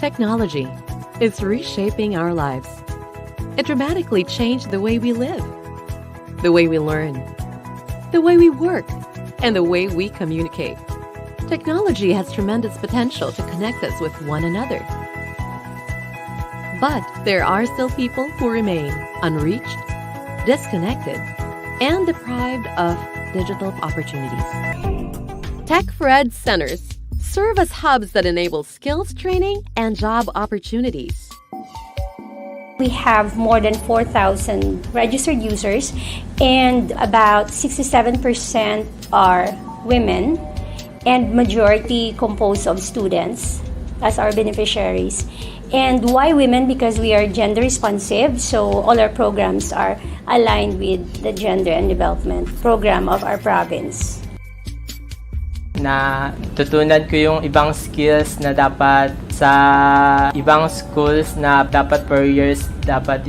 Technology is reshaping our lives. It dramatically changed the way we live, the way we learn, the way we work, and the way we communicate. Technology has tremendous potential to connect us with one another. But there are still people who remain unreached, disconnected, and deprived of digital opportunities. Tech4ED centers serve as hubs that enable skills training and job opportunities. We have more than 4,000 registered users, and about 67% are women, and majority composed of students as our beneficiaries. And why women? Because we are gender responsive, so all our programs are aligned with the gender and development program of our province. Na tutunan ko yung ibang skills na dapat sa ibang schools na dapat per years dapat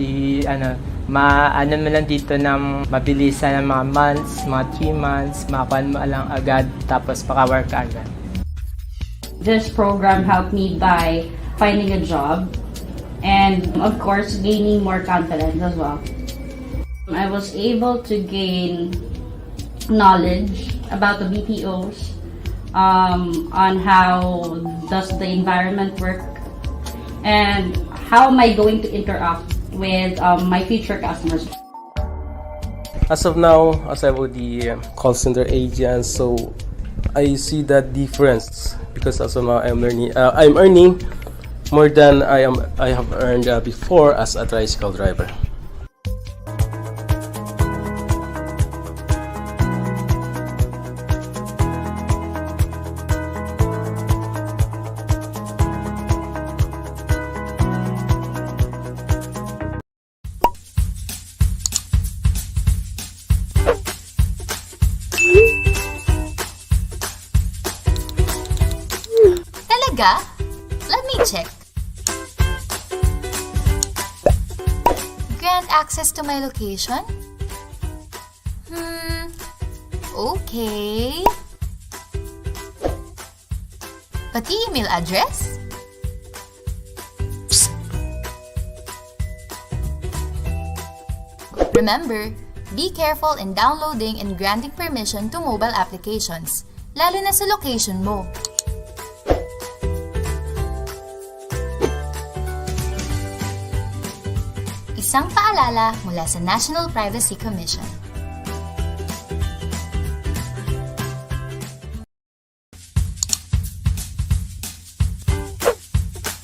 maano mo lang dito ng mabilisan ng mga months, mga 3 months, makakuha mo lang agad tapos paka-work agad. This program helped me by finding a job and of course gaining more confidence as well. I was able to gain knowledge about the BPOs, on how does the environment work and how am I going to interact with my future customers. As of now, as I was the call center agent, so I see that difference because as of now I'm earning more than I have earned before as a tricycle driver. Let me check. Grant access to my location? Okay. Pati email address? Remember, be careful in downloading and granting permission to mobile applications, lalo na sa location mo. Isang paalala mula sa National Privacy Commission.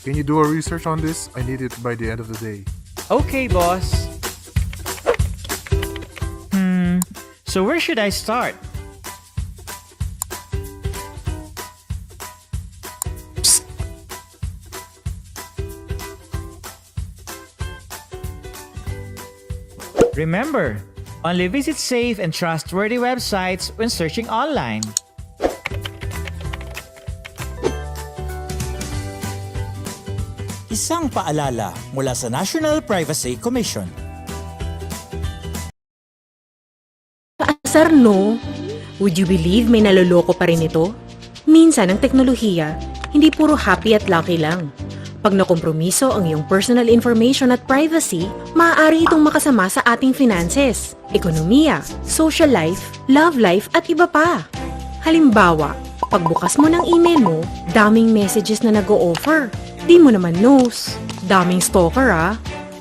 Can you do a research on this? I need it by the end of the day. Okay, boss. So where should I start? Remember, only visit safe and trustworthy websites when searching online. Isang paalala mula sa National Privacy Commission. Asar no? Would you believe may naloloko pa rin ito? Minsan ang teknolohiya, hindi puro happy at lucky lang. Pag nakompromiso ang iyong personal information at privacy, maaari itong makasama sa ating finances, ekonomiya, social life, love life at iba pa. Halimbawa, pagbukas mo ng email mo, daming messages na nag-o-offer. Di mo naman knows. Daming stalker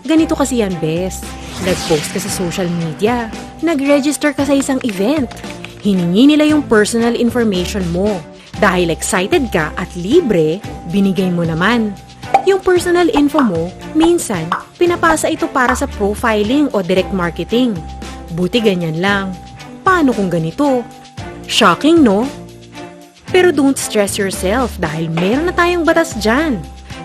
Ganito kasi yan, bes. Nag-post ka sa social media. Nag-register ka sa isang event. Hiningi nila yung personal information mo. Dahil excited ka at libre, binigay mo naman. Yung personal info mo, minsan, pinapasa ito para sa profiling o direct marketing. Buti ganyan lang. Paano kung ganito? Shocking, no? Pero don't stress yourself dahil meron na tayong batas dyan.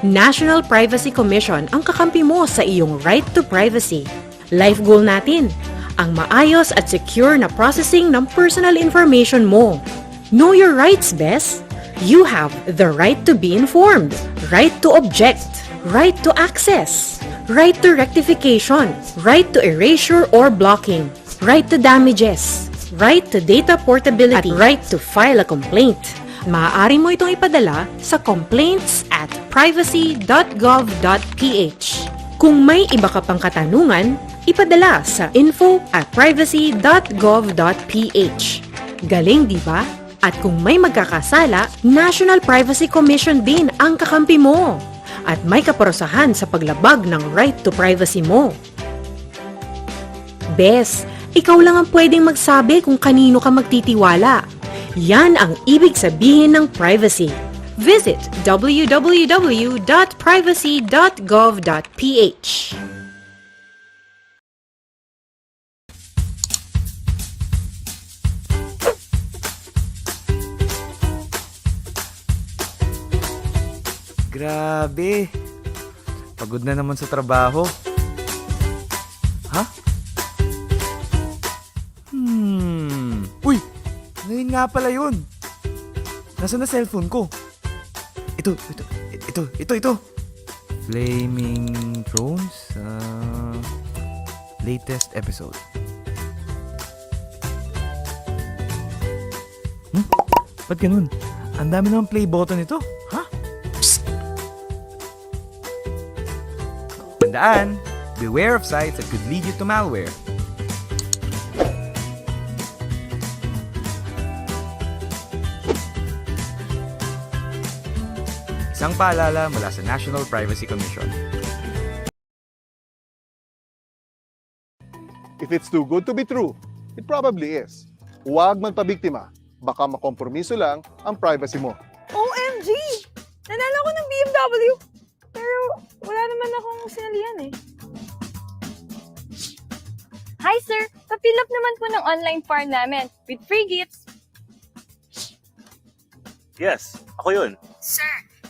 National Privacy Commission ang kakampi mo sa iyong right to privacy. Life goal natin, ang maayos at secure na processing ng personal information mo. Know your rights, bes. You have the right to be informed, right to object, right to access, right to rectification, right to erasure or blocking, right to damages, right to data portability, at right to file a complaint. Maaari mo itong ipadala sa complaints@privacy.gov.ph. Kung may iba ka pang katanungan, ipadala sa info@privacy.gov.ph. Galing, di ba? At kung may magkakasala, National Privacy Commission din ang kakampi mo. At may kaparusahan sa paglabag ng right to privacy mo. Bes, ikaw lang ang pwedeng magsabi kung kanino ka magtitiwala. Yan ang ibig sabihin ng privacy. Visit www.privacy.gov.ph. Grabe. Pagod na naman sa trabaho. Ha? Uy! Ngayon nga pala yun. Nasaan na cellphone ko? Ito. Flaming Thrones? Latest episode. Ba't ganun? Ang dami naman play button ito. Ha? Psst! Tandaan, beware of sites that could lead you to malware. Isang paalala mula sa National Privacy Commission. If it's too good to be true, it probably is. Huwag magpabiktima. Baka makompromiso lang ang privacy mo. OMG! Nanalo ko ng BMW! Pero wala naman akong sinalihan eh. Hi sir! Pa-fill up naman po ng online form namin with free gifts. Yes, ako yun. Sir,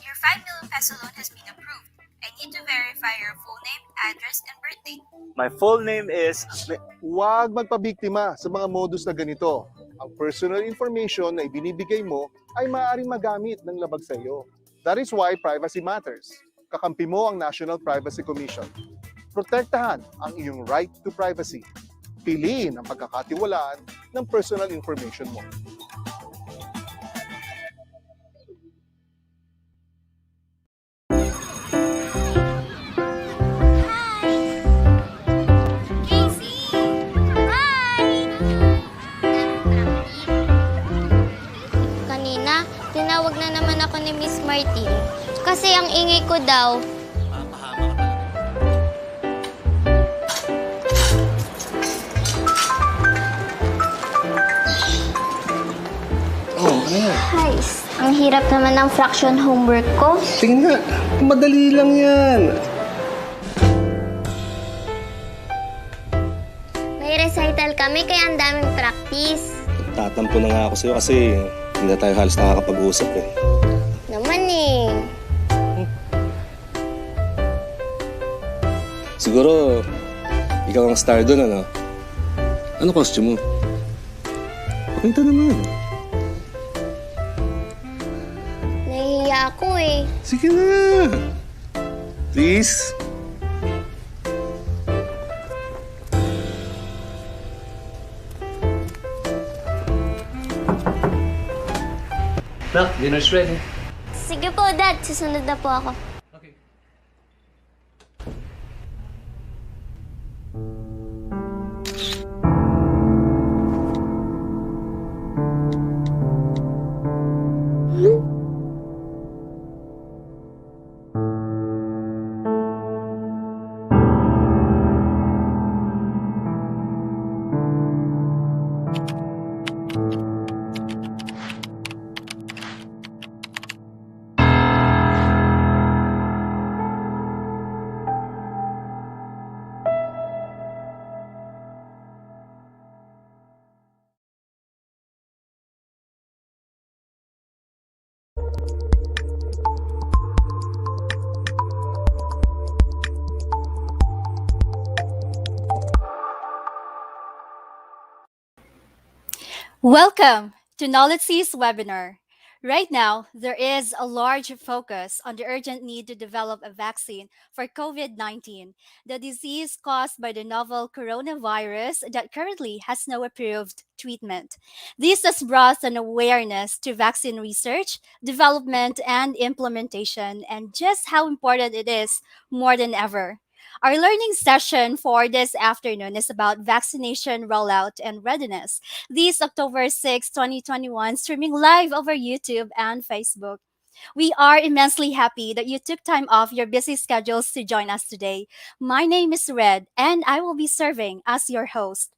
your 5 million peso loan has been approved. I need to verify your full name, address, and birthday. My full name is... Huwag magpabiktima sa mga modus na ganito. Ang personal information na ibinibigay mo ay maaaring magamit ng labag sa iyo. That is why privacy matters. Kakampi mo ang National Privacy Commission. Protektahan ang iyong right to privacy. Piliin ang pagkakatiwalaan ng personal information mo. Tinawag na naman ako ni Miss Martin kasi ang ingay ko daw. Oh, ano yan? Hi, ang hirap naman ng fraction homework ko. Sige nga, madali lang yan. May recital kami kaya ang daming practice. Tatampo na nga ako sa'yo kasi hindi na tayo halos nakakapag-usap eh. Naman eh. Siguro, ikaw ang star doon, ano? Ano costume mo? Pakita naman. Nahihiya ako eh. Sige na. Please. Nak, dinner's ready. Sige po, Dad. Susunod na po ako. Welcome to NOLITC's webinar. Right now, there is a large focus on the urgent need to develop a vaccine for COVID-19, the disease caused by the novel coronavirus that currently has no approved treatment. This has brought an awareness to vaccine research, development, and implementation, and just how important it is more than ever. Our learning session for this afternoon is about vaccination, rollout, and readiness. This October 6, 2021, streaming live over YouTube and Facebook. We are immensely happy that you took time off your busy schedules to join us today. My name is Red, and I will be serving as your host.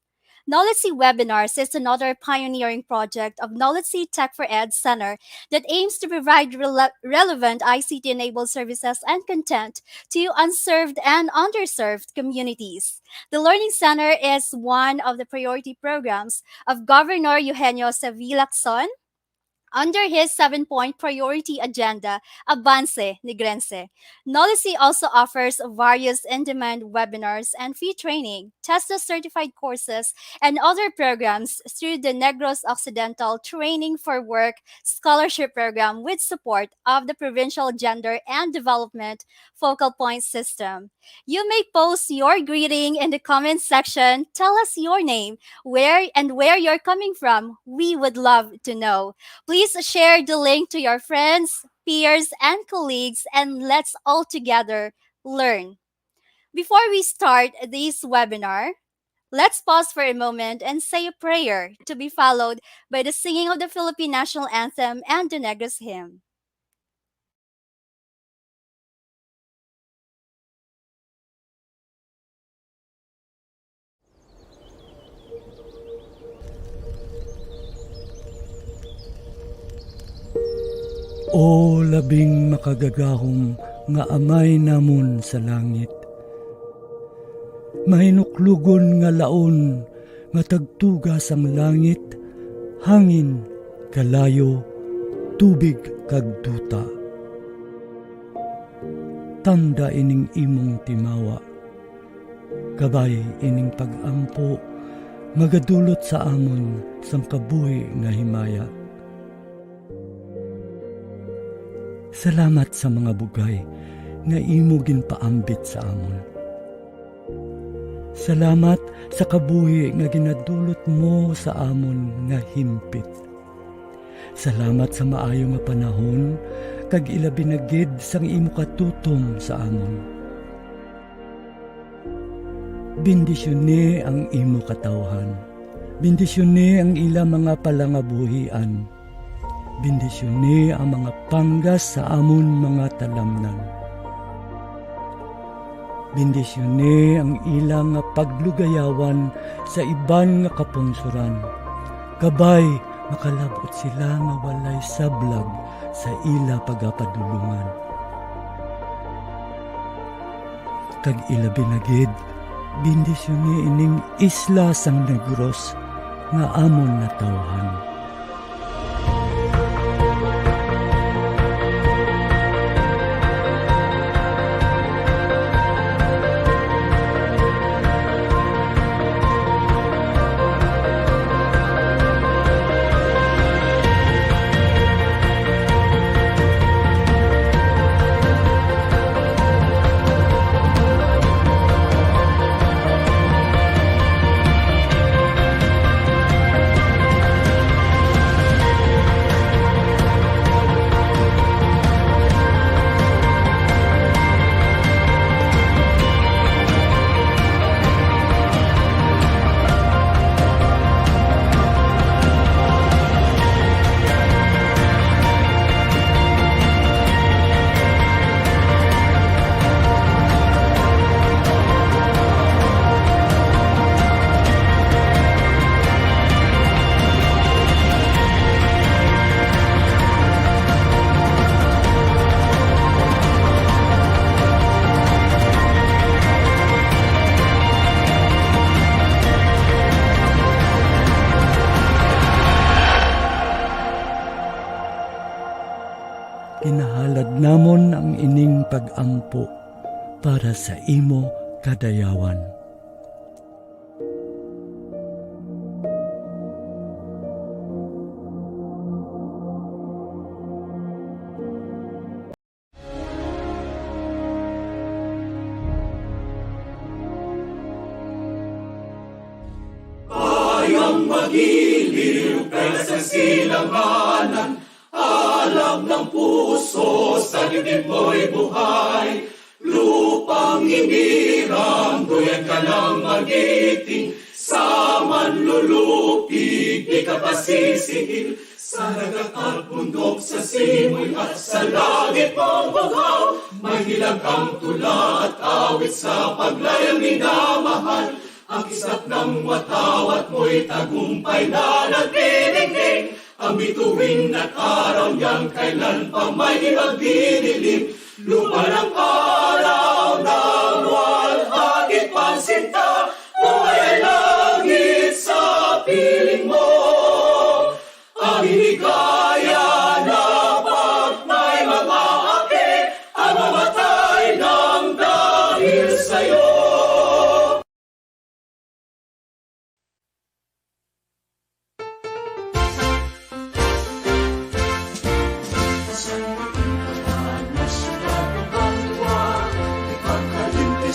NOLITC Webinars is another pioneering project of NOLITC Tech4ED Center that aims to provide relevant ICT-enabled services and content to unserved and underserved communities. The Learning Center is one of the priority programs of Governor Eugenio Sevilla-Lacson under his 7-point priority agenda, Avance Negrense. NOLITC also offers various in-demand webinars and free training, TESDA-certified courses, and other programs through the Negros Occidental Training for Work Scholarship Program with support of the Provincial Gender and Development Focal Point System. You may post your greeting in the comments section. Tell us your name, where you're coming from. We would love to know. Please share the link to your friends, peers, and colleagues, and let's all together learn. Before we start this webinar, let's pause for a moment and say a prayer to be followed by the singing of the Philippine National Anthem and the Negros Hymn. O labing makagagahom nga amay namon sa langit, mahinuklugon nga laon nga tagtugas ang langit, hangin, kalayo, tubig kag duta. Tanda ining imong timawa, kabay ining pag-ampo, magadulot sa amon sang kabuhi nga himaya. Salamat sa mga bugay nga imo ginpaambit sa amon. Salamat sa kabuhi nga ginadulot mo sa amon nga himpit. Salamat sa maayo nga panahon kag ilabi na gid sang imo katutom sa amon. Bendisyone ang imo katawhan. Bendisyone ang ila mga palangabuhian. Bendisyone ang mga panggas sa amon mga talamnan. Bendisyone ang ilang nga paglugayawan sa iban nga kapungsuran. Kabay makalabot sila nga walay sablag sa ila pagapadulungan. Kag ila binagid, bendisyone ining isla sang Negros nga amon natawhan. kag ampo para sa imo kadayawan. Bayang magiliw kaysa silanganan, alam ng puso sa dibdib mo'y buhay. Lupang inirang, duyan ka ng magiting, sa manlulupig, di ka pasisingil. Sa dagat at bundok, sa simoy at sa langit mong bughaw, may hilag ang tula at awit sa paglayang minamahal. Ang kisap ng watawat mo'y tagumpay na nagdinigdig. Ang bituin at araw niyang kailan pa may magdidilim. Lupa ng araw ng walhati pansinta, buhay ay langit sa piling mo. Ang hinigaya na pag may mga api, ang mamatay ng dahil sa'yo.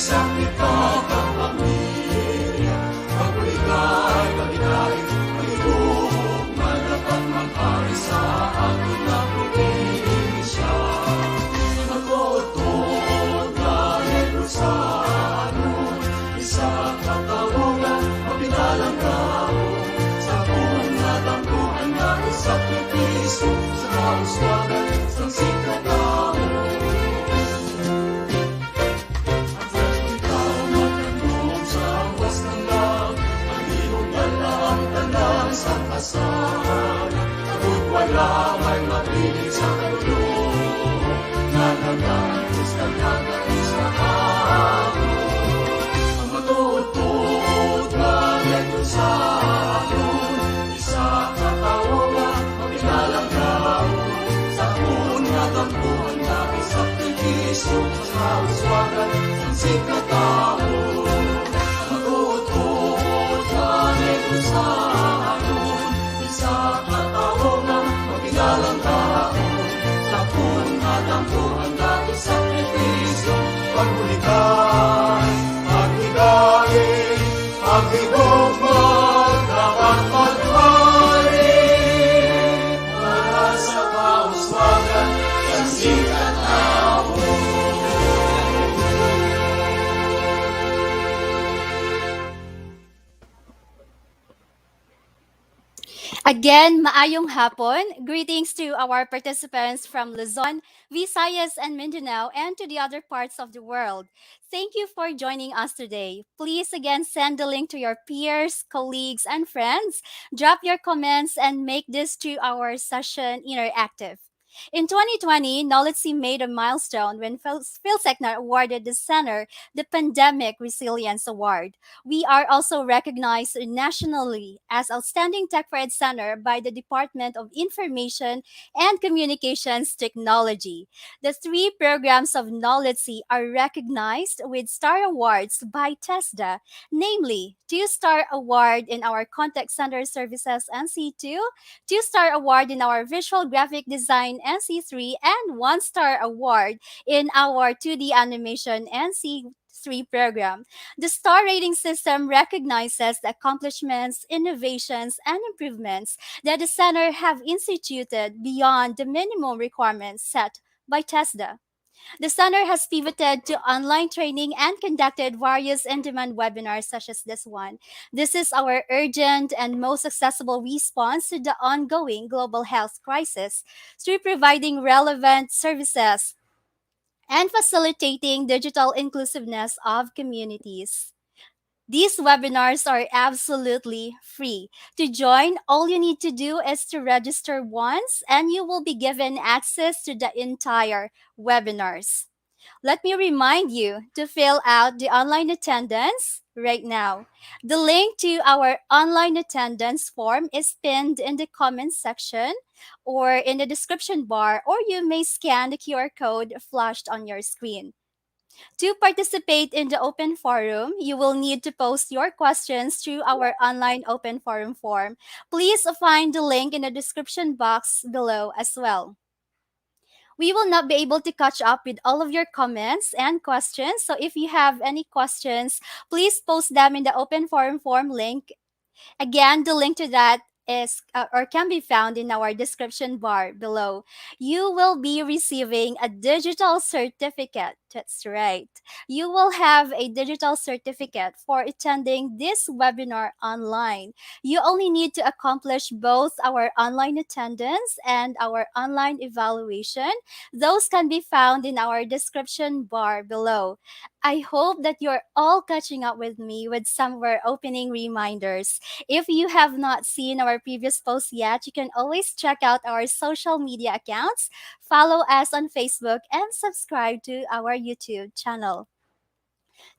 Sa kita kang pamilya, pag-uligay, pag-inay, pag-ibog, madapat mag-ari sa aking na probinsya. Nagotod na Negrosano, isa katawugan, mapinalang gao, sa buong natangguhan na isakripiso, sa kauswagan, sa sikatao. Sa kasahan, at wala may mapiling sa kalulong, nananagos ka nagais na ako. Ang matutod na Negrosano, isa katawagan, mapinalang gao, sa buong natampuan na isakripiso, sa kauswagan, ng sikatao. Ang matutod na Negrosano, sa katawang maginalang tao, sa punatangkuhan dati sakripisyo, pagbulikan, paghigayin, paghigog magdapat maghari, para sa kauswagan ng sikatao. Again, maayong hapon. Greetings to our participants from Luzon, Visayas, and Mindanao, and to the other parts of the world. Thank you for joining us today. Please again send the link to your peers, colleagues, and friends. Drop your comments and make this 2-hour session interactive. In 2020, NOLITC made a milestone when PhilSecNet awarded the center the Pandemic Resilience Award. We are also recognized nationally as Outstanding Tech4ED Center by the Department of Information and Communications Technology. The 3 programs of NOLITC are recognized with Star Awards by TESDA, namely 2-star award in our Contact Center Services NC2, 2-star award in our Visual Graphic Design NC3, and 1-star award in our 2D Animation NC3 program. The star rating system recognizes the accomplishments, innovations, and improvements that the center have instituted beyond the minimum requirements set by TESDA. The center has pivoted to online training and conducted various in-demand webinars such as this one. This is our urgent and most accessible response to the ongoing global health crisis through providing relevant services and facilitating digital inclusiveness of communities. These webinars are absolutely free. To join, all you need to do is to register once and you will be given access to the entire webinars. Let me remind you to fill out the online attendance right now. The link to our online attendance form is pinned in the comments section or in the description bar, or you may scan the QR code flashed on your screen. To participate in the open forum, you will need to post your questions through our online open forum form. Please find the link in the description box below as well. We will not be able to catch up with all of your comments and questions. So if you have any questions, please post them in the open forum form link. Again, the link to that is or can be found in our description bar below. You will be receiving a digital certificate. That's right. You will have a digital certificate for attending this webinar online. You only need to accomplish both our online attendance and our online evaluation. Those can be found in our description bar below. I hope that you're all catching up with me with some of our opening reminders. If you have not seen our previous posts yet, you can always check out our social media accounts, follow us on Facebook, and subscribe to our YouTube channel.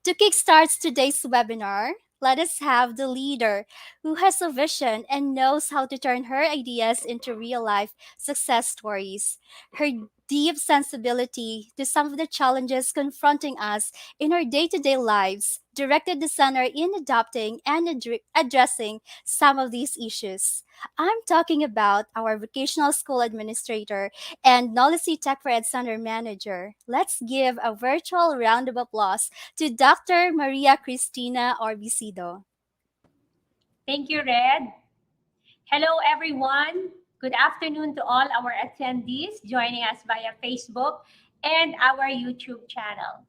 To kickstart today's webinar, let us have the leader who has a vision and knows how to turn her ideas into real life success stories. Her deep sensibility to some of the challenges confronting us in our day to day lives directed the center in adopting and addressing some of these issues. I'm talking about our vocational school administrator and NOLITC Tech4ED Center manager. Let's give a virtual round of applause to Dr. Maria Cristina Orbicido. Thank you, Red. Hello, everyone. Good afternoon to all our attendees joining us via Facebook and our YouTube channel.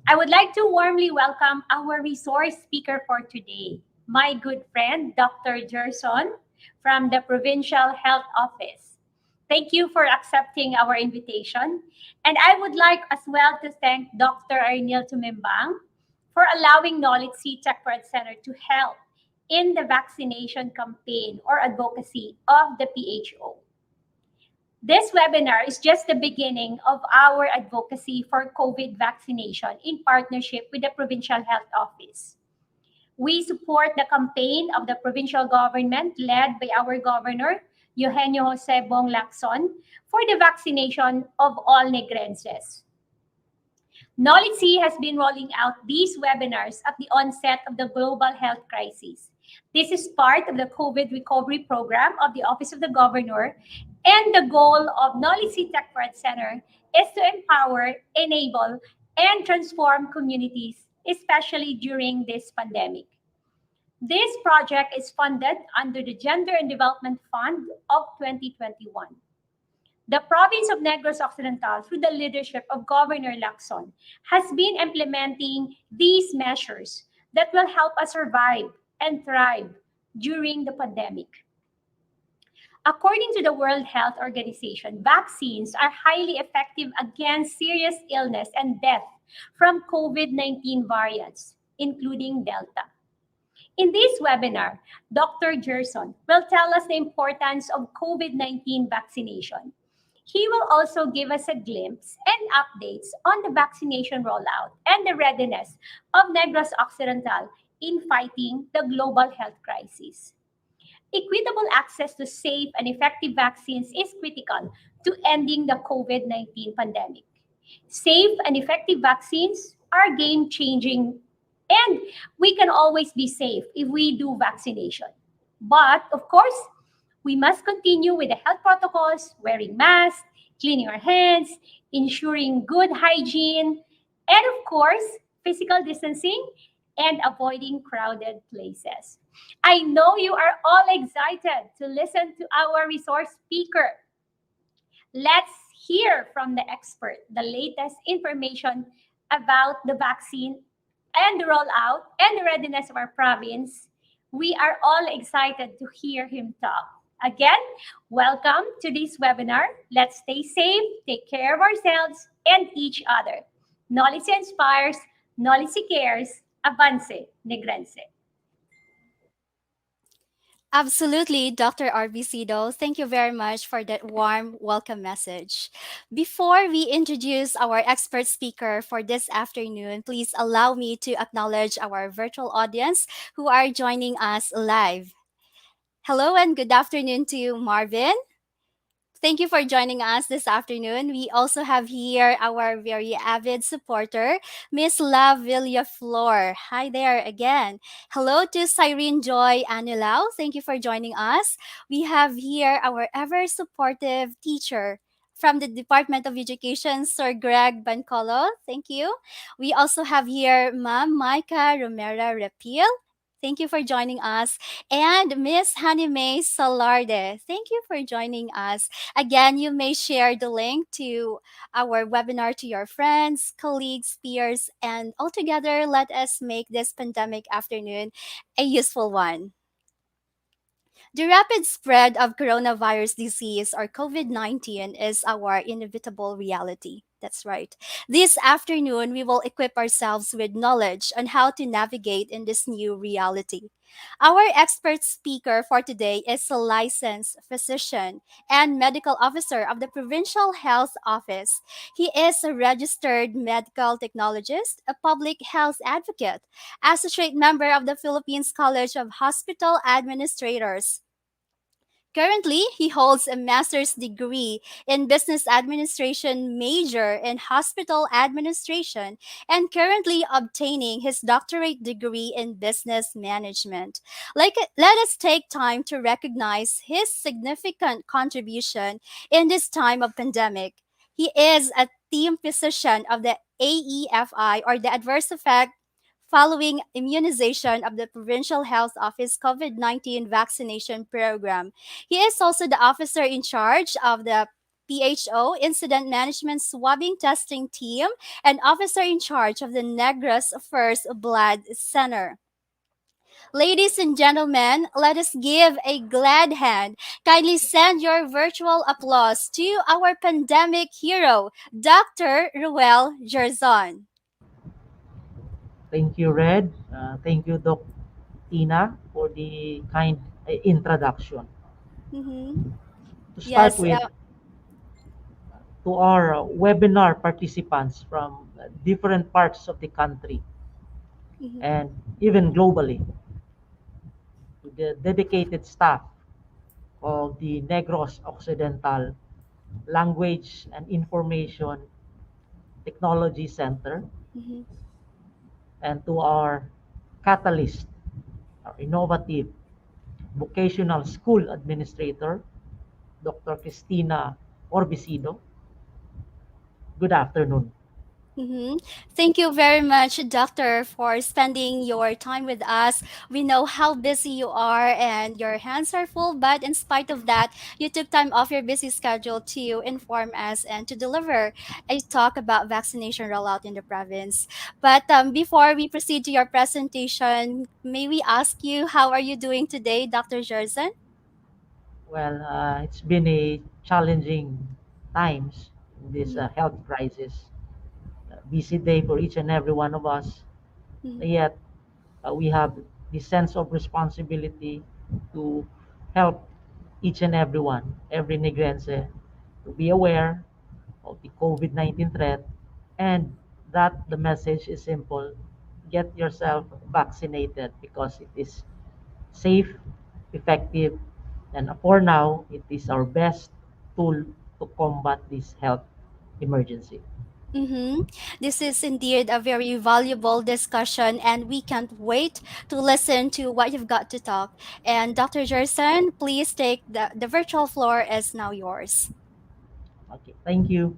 I would like to warmly welcome our resource speaker for today, my good friend, Dr. Gerson from the Provincial Health Office. Thank you for accepting our invitation. And I would like as well to thank Dr. Arnil Tumembang for allowing NOLITC Tech4ED Center to help in the vaccination campaign or advocacy of the PHO. This webinar is just the beginning of our advocacy for COVID vaccination in partnership with the Provincial Health Office. We support the campaign of the provincial government led by our Governor, Eugenio Jose Bong Lacson, for the vaccination of all Negrenses. NOLITC has been rolling out these webinars at the onset of the global health crisis. This is part of the COVID recovery program of the Office of the Governor, and the goal of NOLITC Tech4ED Center is to empower, enable, and transform communities, especially during this pandemic. This project is funded under the Gender and Development Fund of 2021. The Province of Negros Occidental, through the leadership of Governor Lacson, has been implementing these measures that will help us survive and thrive during the pandemic. According to the World Health Organization, vaccines are highly effective against serious illness and death from COVID-19 variants, including Delta. In this webinar, Dr. Gerson will tell us the importance of COVID-19 vaccination. He will also give us a glimpse and updates on the vaccination rollout and the readiness of Negros Occidental in fighting the global health crisis. Equitable access to safe and effective vaccines is critical to ending the COVID-19 pandemic. Safe and effective vaccines are game-changing, and we can always be safe if we do vaccination. But, of course, we must continue with the health protocols, wearing masks, cleaning our hands, ensuring good hygiene, and, of course, physical distancing and avoiding crowded places. I know you are all excited to listen to our resource speaker. Let's hear from the expert the latest information about the vaccine and the rollout and the readiness of our province. We are all excited to hear him talk. Again, welcome to this webinar. Let's stay safe, take care of ourselves and each other. NOLITC inspires, NOLITC cares, avance, Negrense. Absolutely, Dr. Arbicido. Thank you very much for that warm welcome message. Before we introduce our expert speaker for this afternoon, please allow me to acknowledge our virtual audience who are joining us live. Hello and good afternoon to you, Marvin. Thank you for joining us this afternoon. We also have here our very avid supporter, Miss Love Villaflor. Hi there again. Hello to Cyrene Joy Anilao. Thank you for joining us. We have here our ever supportive teacher from the Department of Education, Sir Greg Bancolo. Thank you. We also have here Ma'am Micah Romero Repil. Thank you for joining us. And Miss Honey May Salarde. Thank you for joining us. Again, you may share the link to our webinar to your friends, colleagues, peers, and altogether let us make this pandemic afternoon a useful one. The rapid spread of coronavirus disease or COVID 19 is our inevitable reality. That's right. This afternoon, we will equip ourselves with knowledge on how to navigate in this new reality. Our expert speaker for today is a licensed physician and medical officer of the Provincial Health Office. He is a registered medical technologist, a public health advocate, associate member of the Philippines College of Hospital Administrators. Currently, he holds a master's degree in business administration, major in hospital administration, and currently obtaining his doctorate degree in business management. Let us take time to recognize his significant contribution in this time of pandemic. He is a team physician of the AEFI or the Adverse Effect following immunization of the Provincial Health Office COVID 19 vaccination program. He is also the officer in charge of the PHO Incident Management Swabbing Testing Team and officer in charge of the Negros First Blood Center. Ladies and gentlemen, let us give a glad hand. Kindly send your virtual applause to our pandemic hero, Dr. Ruel Jerzon. Thank you, Red. Thank you, Doc Tina, for the kind introduction. To start Yes. with, to our webinar participants from different parts of the country and even globally, to the dedicated staff of the Negros Occidental Language and Information Technology Center, and to our Catalyst, our innovative vocational school administrator, Dr. Cristina Orbicido. Good afternoon. Thank you very much, Doctor, for spending your time with us. We know how busy you are and your hands are full, but in spite of that, you took time off your busy schedule to inform us and to deliver a talk about vaccination rollout in the province. But before we proceed to your presentation, may we ask you, how are you doing today, Dr. Jerson? Well, it's been a challenging times in this health crisis. Busy day for each and every one of us. Yet, we have the sense of responsibility to help each and everyone, every Negrense, to be aware of the COVID-19 threat, and that the message is simple: get yourself vaccinated because it is safe, effective, and for now, it is our best tool to combat this health emergency. This is indeed a very valuable discussion, and we can't wait to listen to what you've got to talk. And Dr. Jerson, please take the virtual floor is now yours. Okay, thank you.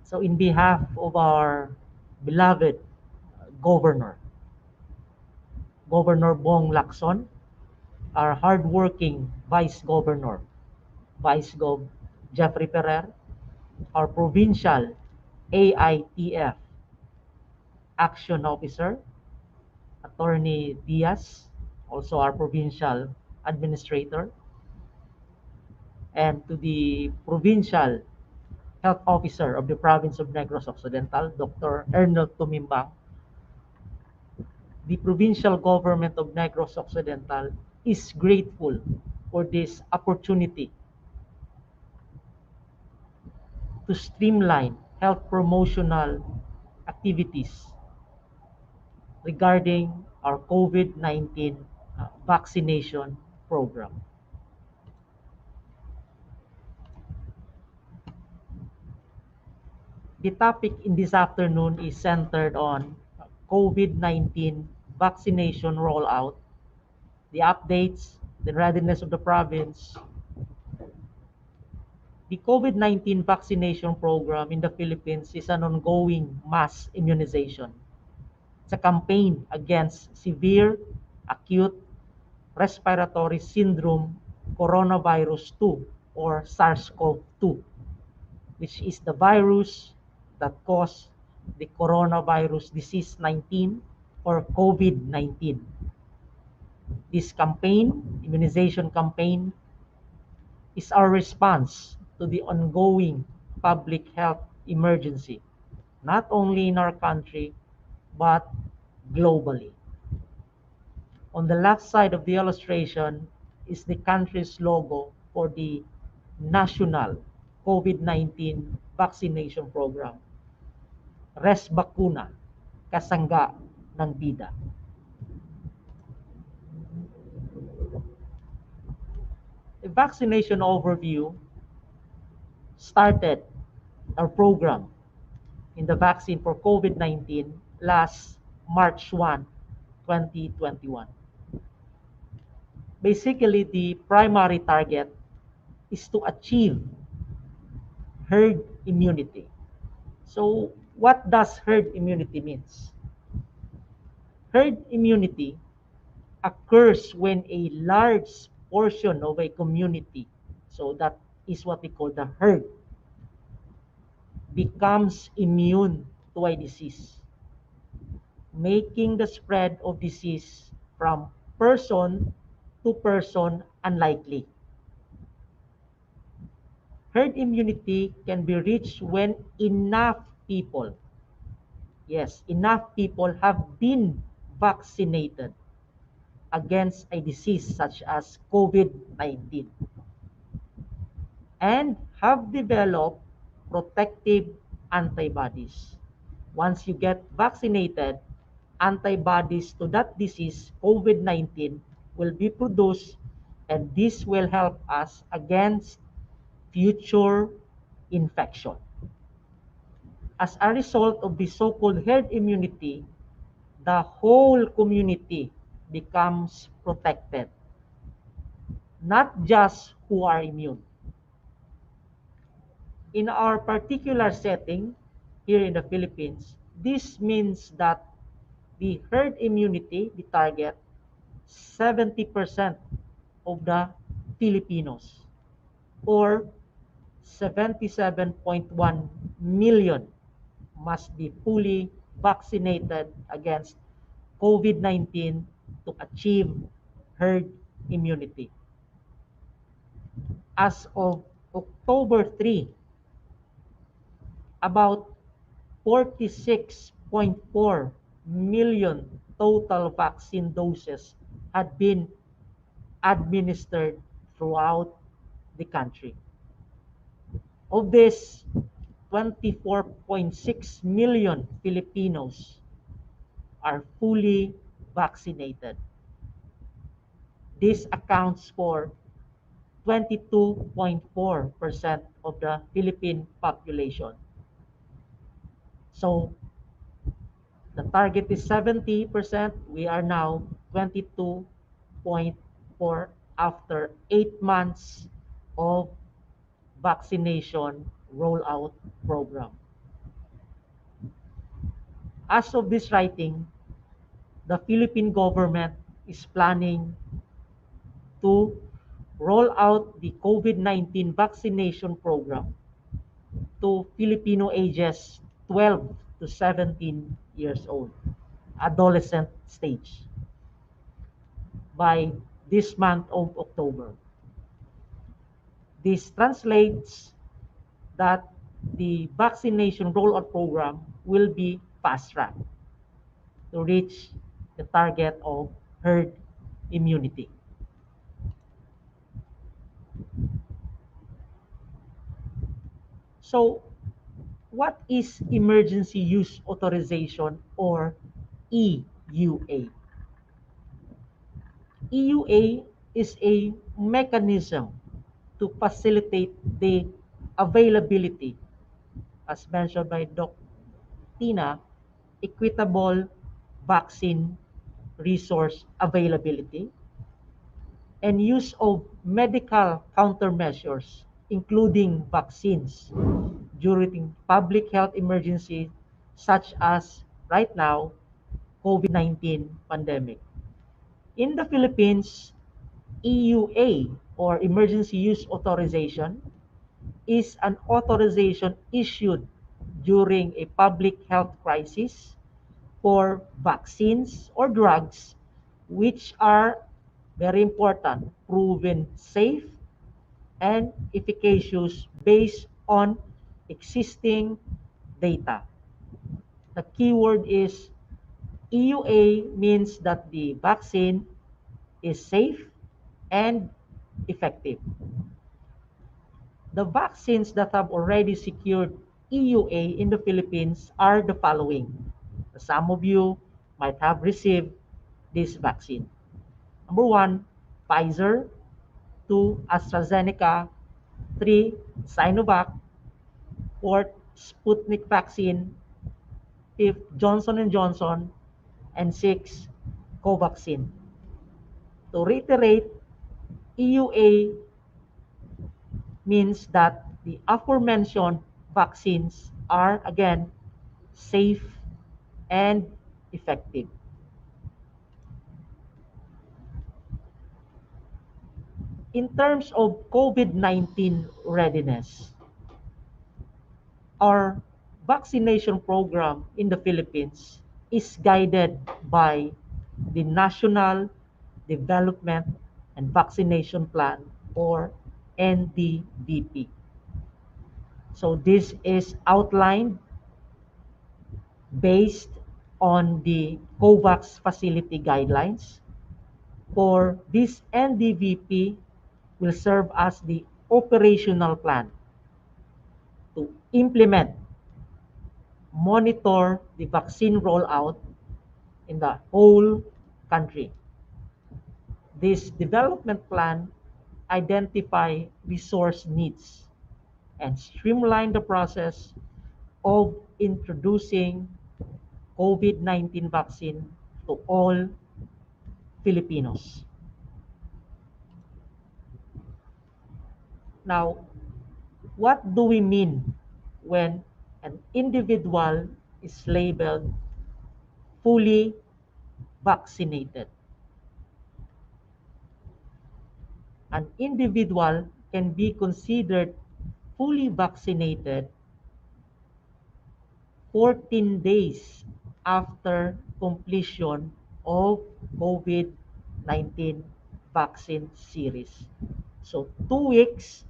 So, in behalf of our beloved governor, Governor Bong Lacson, our hardworking Vice Governor, Vice Gov Jeffrey Ferrer, our provincial AITF Action Officer, Attorney Diaz, also our provincial administrator, and to the provincial health officer of the province of Negros Occidental, Dr. Ernest Tumimbang, the provincial government of Negros Occidental, is grateful for this opportunity to streamline health promotional activities regarding our COVID-19 vaccination program. The topic in this afternoon is centered on COVID-19 vaccination rollout, the updates, the readiness of the province. The COVID-19 vaccination program in the Philippines is an ongoing mass immunization. It's a campaign against severe acute respiratory syndrome coronavirus 2 or SARS-CoV-2, which is the virus that caused the coronavirus disease 19 or COVID-19. This campaign, immunization campaign, is our response to the ongoing public health emergency, not only in our country, but globally. On the left side of the illustration is the country's logo for the national COVID-19 vaccination program. Res Bakuna, kasangga ng bida. The vaccination overview started our program in the vaccine for COVID-19 last March 1, 2021. Basically, the primary target is to achieve herd immunity. So, what does herd immunity means? Herd immunity occurs when a large portion of a community, so that is what we call the herd, becomes immune to a disease, making the spread of disease from person to person unlikely. Herd immunity can be reached when enough people, yes, enough people have been vaccinated against a disease such as COVID-19 and have developed protective antibodies. Once you get vaccinated, antibodies to that disease, COVID-19, will be produced, and this will help us against future infection. As a result of the so-called herd immunity, the whole community becomes protected, not just who are immune. In our particular setting here in the Philippines, this means that the herd immunity, the target, 70% of the Filipinos, or 77.1 million must be fully vaccinated against COVID-19 to achieve herd immunity. As of October 3, about 46.4 million total vaccine doses had been administered throughout the country. Of this, 24.6 million Filipinos are fully vaccinated. This accounts for 22.4% of the Philippine population. So, the target is 70%. We are now 22.4 after 8 months of vaccination rollout program. As of this writing, the Philippine government is planning to roll out the COVID-19 vaccination program to Filipino ages 12 to 17 years old, adolescent stage, by this month of October. This translates that the vaccination rollout program will be fast-tracked to reach the target of herd immunity. So, what is Emergency Use Authorization or EUA? EUA is a mechanism to facilitate the availability, as mentioned by Dr. Tina, equitable vaccine resource availability and use of medical countermeasures, including vaccines, during public health emergency such as right now, COVID-19 pandemic. In the Philippines, EUA or Emergency Use Authorization is an authorization issued during a public health crisis for vaccines or drugs which are very important, proven safe and efficacious based on existing data. The keyword is EUA means that the vaccine is safe and effective. The vaccines that have already secured EUA in the Philippines are the following. Some of you might have received this vaccine. Number 1, Pfizer. 2, AstraZeneca. 3, Sinovac. 4, Sputnik vaccine. 5, Johnson & Johnson. And 6, Covaxin. To reiterate, EUA means that the aforementioned vaccines are, again, safe and effective. In terms of COVID-19 readiness, our vaccination program in the Philippines is guided by the National Development and Vaccination Plan, or NDVP. So this is outlined based on the COVAX facility guidelines. For this NDVP will serve as the operational plan to implement, monitor the vaccine rollout in the whole country. This development plan identify resource needs and streamline the process of introducing COVID-19 vaccine to all Filipinos. Now, what do we mean when an individual is labeled fully vaccinated? An individual can be considered fully vaccinated 14 days after completion of COVID-19 vaccine series. So 2 weeks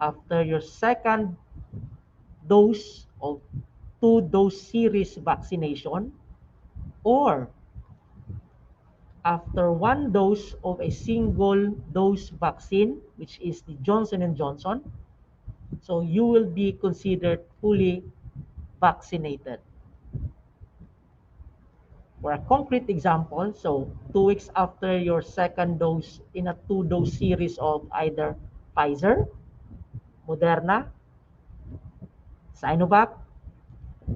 after your second dose of 2-dose series vaccination, or after 1 dose of a single dose vaccine, which is the Johnson & Johnson, so you will be considered fully vaccinated. For a concrete example, so 2 weeks after your second dose in a 2-dose series of either Pfizer, Moderna, Sinovac,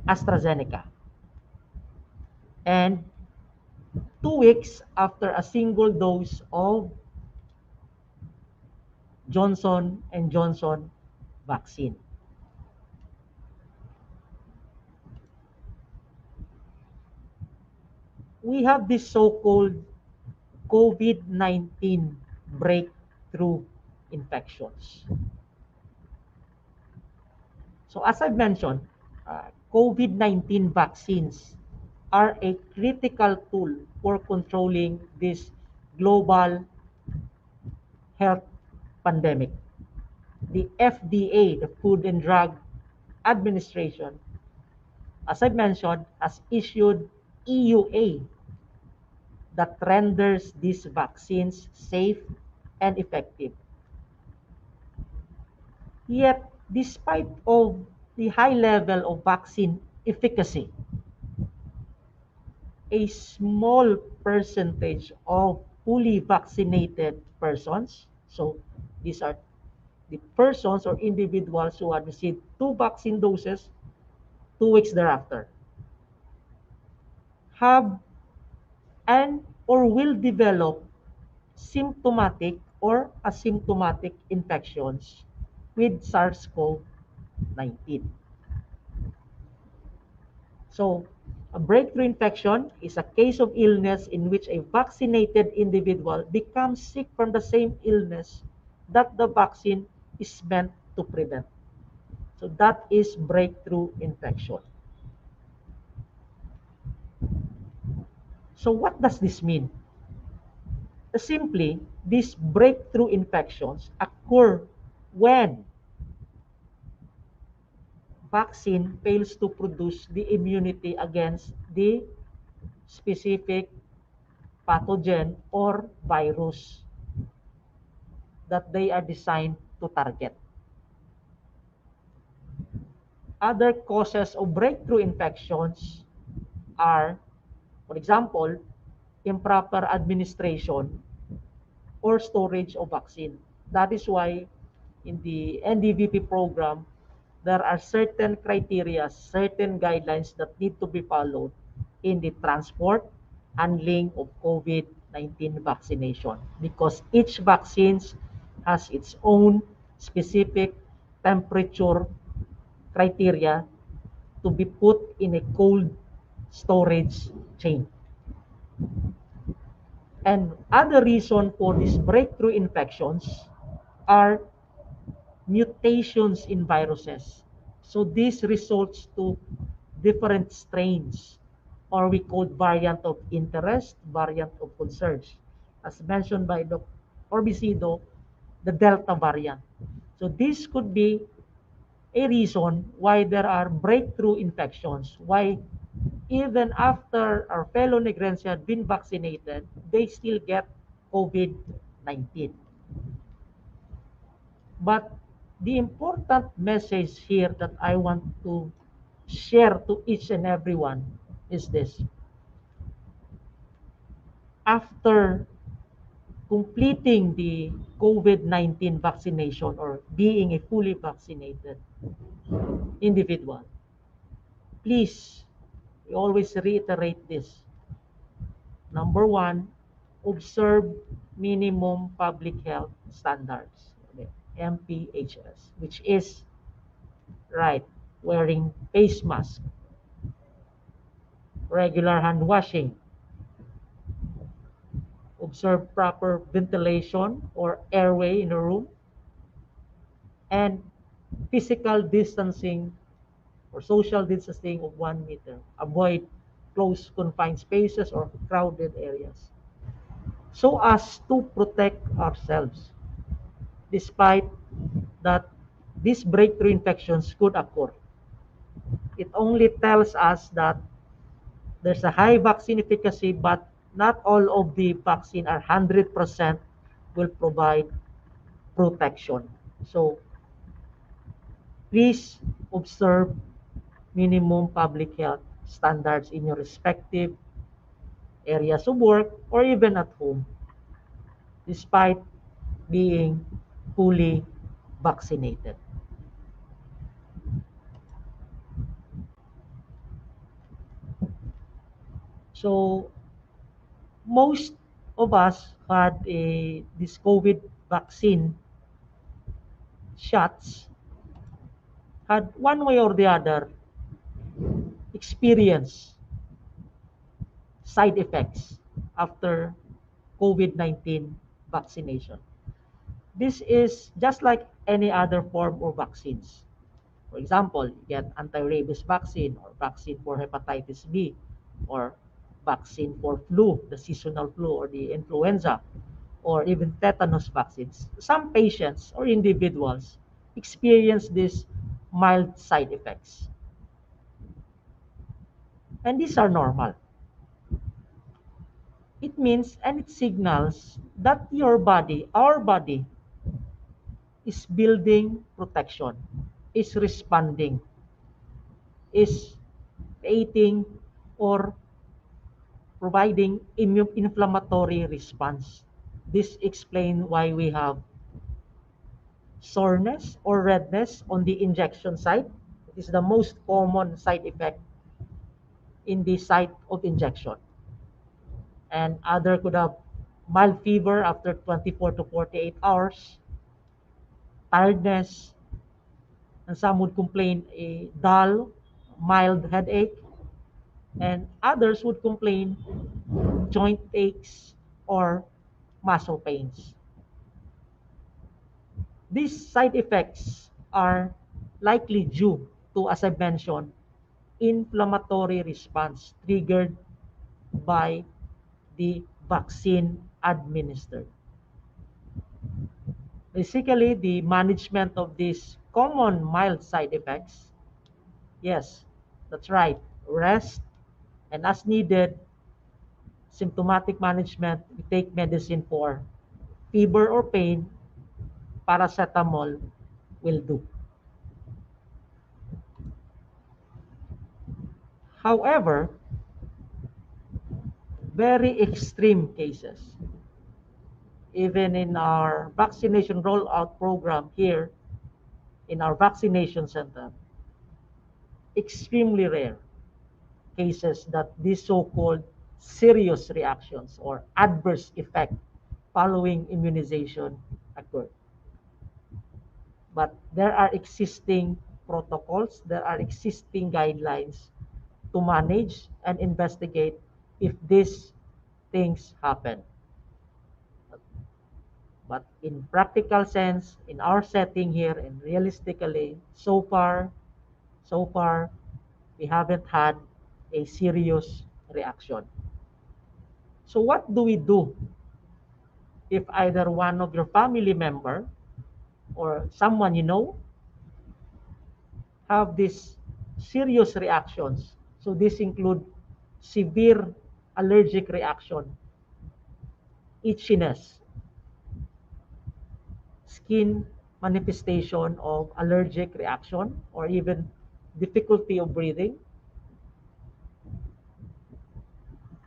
AstraZeneca, and 2 weeks after a single dose of Johnson & Johnson vaccine. We have this so-called COVID-19 breakthrough infections. So as I've mentioned, COVID-19 vaccines are a critical tool for controlling this global health pandemic. The FDA, the Food and Drug Administration, as I mentioned, has issued EUA that renders these vaccines safe and effective. Yet, despite of the high level of vaccine efficacy, a small percentage of fully vaccinated persons, so these are the persons or individuals who had received 2 vaccine doses 2 weeks thereafter, have and or will develop symptomatic or asymptomatic infections with SARS-CoV-19. So, a breakthrough infection is a case of illness in which a vaccinated individual becomes sick from the same illness that the vaccine is meant to prevent. So that is breakthrough infection. So what does this mean? Simply, these breakthrough infections occur when vaccine fails to produce the immunity against the specific pathogen or virus that they are designed to target. Other causes of breakthrough infections are, for example, improper administration or storage of vaccine. That is why in the NDVP program, there are certain criteria, certain guidelines that need to be followed in the transport, handling of COVID-19 vaccination, because each vaccine has its own specific temperature criteria to be put in a cold storage chain. And other reason for these breakthrough infections are mutations in viruses. So this results to different strains, or we call variant of interest, variant of concern. As mentioned by Dr. Orbisido, the Delta variant. So this could be a reason why there are breakthrough infections, why even after our fellow Negrense had been vaccinated, they still get COVID-19. But the important message here that I want to share to each and everyone is this. After completing the COVID-19 vaccination or being a fully vaccinated individual, please, we always reiterate this. Number one, observe minimum public health standards, MPHS, which is right, wearing face mask, regular hand washing, observe proper ventilation or airway in a room, and physical distancing or social distancing of 1 meter. Avoid close confined spaces or crowded areas, so as to protect ourselves. Despite that these breakthrough infections could occur, it only tells us that there's a high vaccine efficacy, but not all of the vaccine are 100% will provide protection. So please observe minimum public health standards in your respective areas of work or even at home, despite being fully vaccinated. So most of us had this COVID vaccine shots, had one way or the other experience side effects after COVID-19 vaccination. This is just like any other form of vaccines. For example, you get anti-rabies vaccine or vaccine for hepatitis B or vaccine for flu, the seasonal flu or the influenza, or even tetanus vaccines. Some patients or individuals experience these mild side effects. And these are normal. It means and it signals that your body, our body, is building protection, is responding is creating or providing inflammatory response. This explains why we have soreness or redness on the injection site. It is the most common side effect in the site of injection. And other could have mild fever after 24 to 48 hours, tiredness, and some would complain a dull, mild headache, and others would complain joint aches or muscle pains. These side effects are likely due to, as I mentioned, inflammatory response triggered by the vaccine administered. Basically, the management of these common mild side effects, yes, that's right, rest, and as needed, symptomatic management, we take medicine for fever or pain, paracetamol will do. However, very extreme cases, even in our vaccination rollout program here in our vaccination center, extremely rare cases that these so-called serious reactions or adverse effect following immunization occur. But there are existing protocols, there are existing guidelines to manage and investigate if these things happen. But in practical sense, in our setting here and realistically, so far, we haven't had a serious reaction. So what do we do if either one of your family member or someone you know have these serious reactions? So this include severe allergic reaction, itchiness, skin manifestation of allergic reaction, or even difficulty of breathing.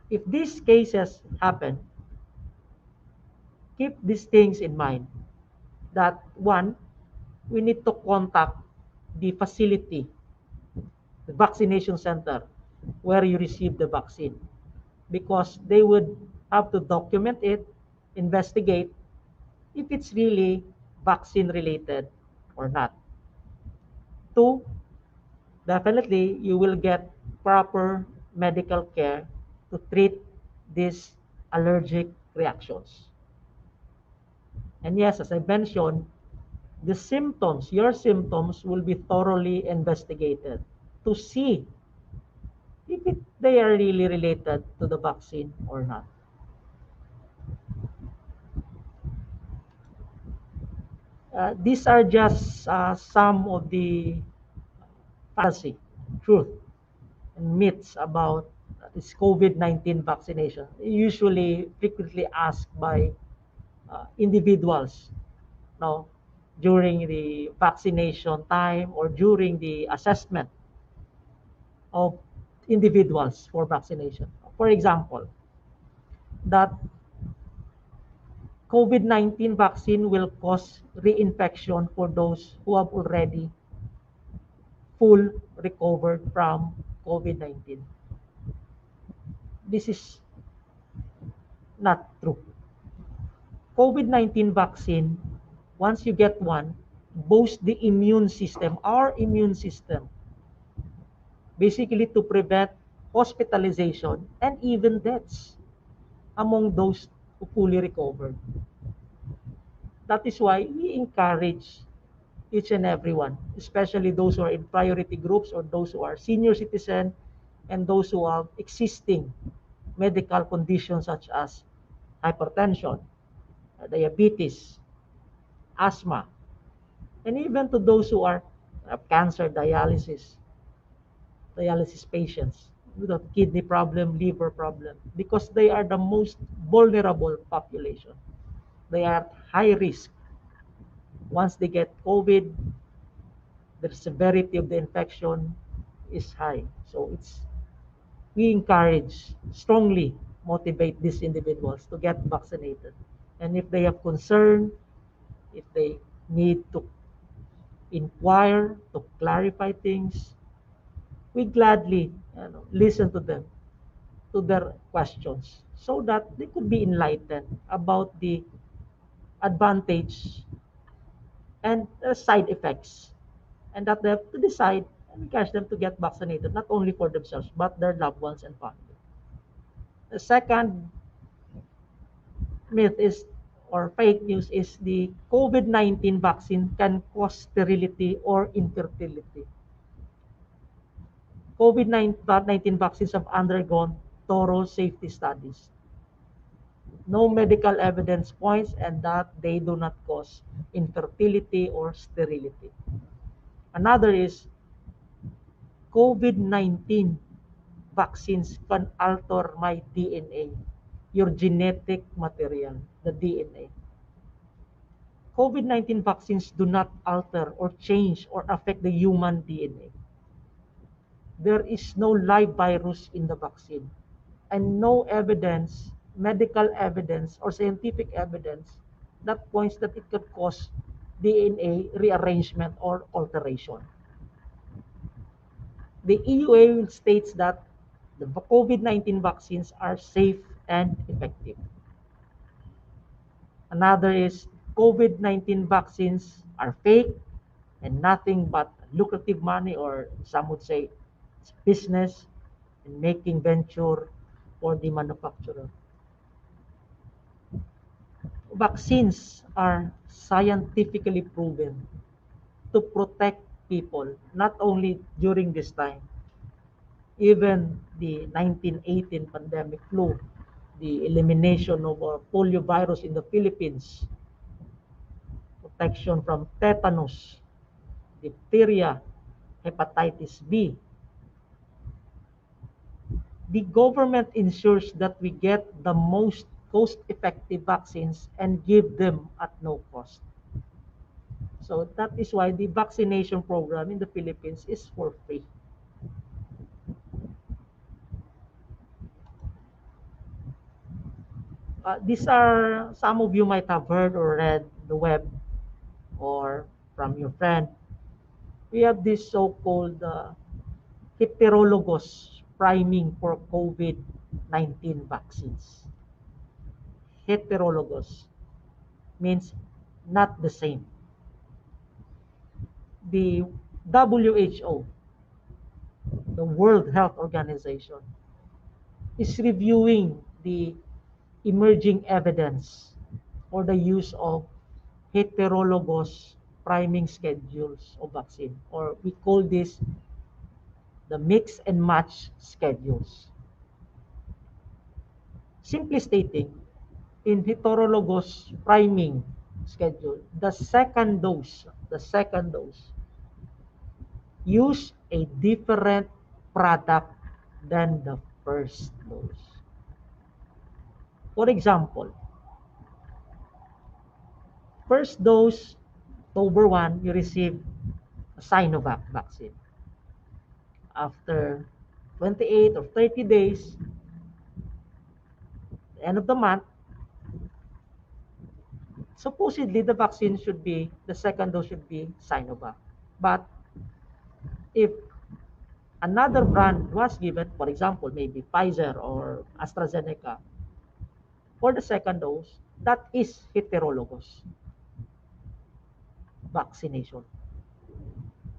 If these cases happen, keep these things in mind. That one, we need to contact the facility, the vaccination center, where you receive the vaccine, because they would have to document it, investigate if it's really vaccine related or not. Two, definitely you will get proper medical care to treat these allergic reactions. And yes, as I mentioned, the symptoms, your symptoms will be thoroughly investigated to see if they are really related to the vaccine or not. These are just some of the fantasy, truth, and myths about this COVID-19 vaccination, usually frequently asked by individuals no, during the vaccination time or during the assessment of individuals for vaccination. For example, that COVID-19 vaccine will cause reinfection for those who have already full recovered from COVID-19. This is not true. COVID-19 vaccine, once you get one, boosts the immune system, our immune system, basically to prevent hospitalization and even deaths among those who fully recovered. That is why we encourage each and everyone, especially those who are in priority groups or those who are senior citizens and those who have existing medical conditions such as hypertension, diabetes, asthma, and even to those who are cancer dialysis patients with a kidney problem, liver problem, because they are the most vulnerable population. They are at high risk. Once they get COVID, the severity of the infection is high. So we encourage, strongly motivate these individuals to get vaccinated. And if they have concern, if they need to inquire, to clarify things, we gladly listen to them, to their questions, so that they could be enlightened about the advantage and side effects, and that they have to decide and encourage them to get vaccinated, not only for themselves, but their loved ones and family. The second myth is, or fake news, is the COVID-19 vaccine can cause sterility or infertility. COVID-19 vaccines have undergone thorough safety studies. No medical evidence points and that they do not cause infertility or sterility. Another is COVID-19 vaccines can alter my DNA, your genetic material, the DNA. COVID-19 vaccines do not alter or change or affect the human DNA. There is no live virus in the vaccine, and no evidence, medical evidence or scientific evidence that points that it could cause DNA rearrangement or alteration. The EUA states that the COVID-19 vaccines are safe and effective. Another is COVID-19 vaccines are fake and nothing but lucrative money, or some would say it's business and making venture for the manufacturer. Vaccines are scientifically proven to protect people, not only during this time, even the 1918 pandemic flu, the elimination of polio virus in the Philippines, protection from tetanus, diphtheria, hepatitis B. The government ensures that we get the most cost-effective vaccines and give them at no cost. So that is why the vaccination program in the Philippines is for free. These are, some of you might have heard or read the web or from your friend. We have this so-called heterologous priming for COVID-19 vaccines. Heterologous means not the same. The WHO, the World Health Organization, is reviewing the emerging evidence for the use of heterologous priming schedules of vaccine, or we call this the mix and match schedules. Simply stating, in heterologous priming schedule, the second dose use a different product than the first dose. For example, first dose, October 1, you receive a Sinovac vaccine. After 28 or 30 days, the end of the month, supposedly the vaccine should be, the second dose should be Sinovac. But if another brand was given, for example, maybe Pfizer or AstraZeneca, for the second dose, that is heterologous vaccination.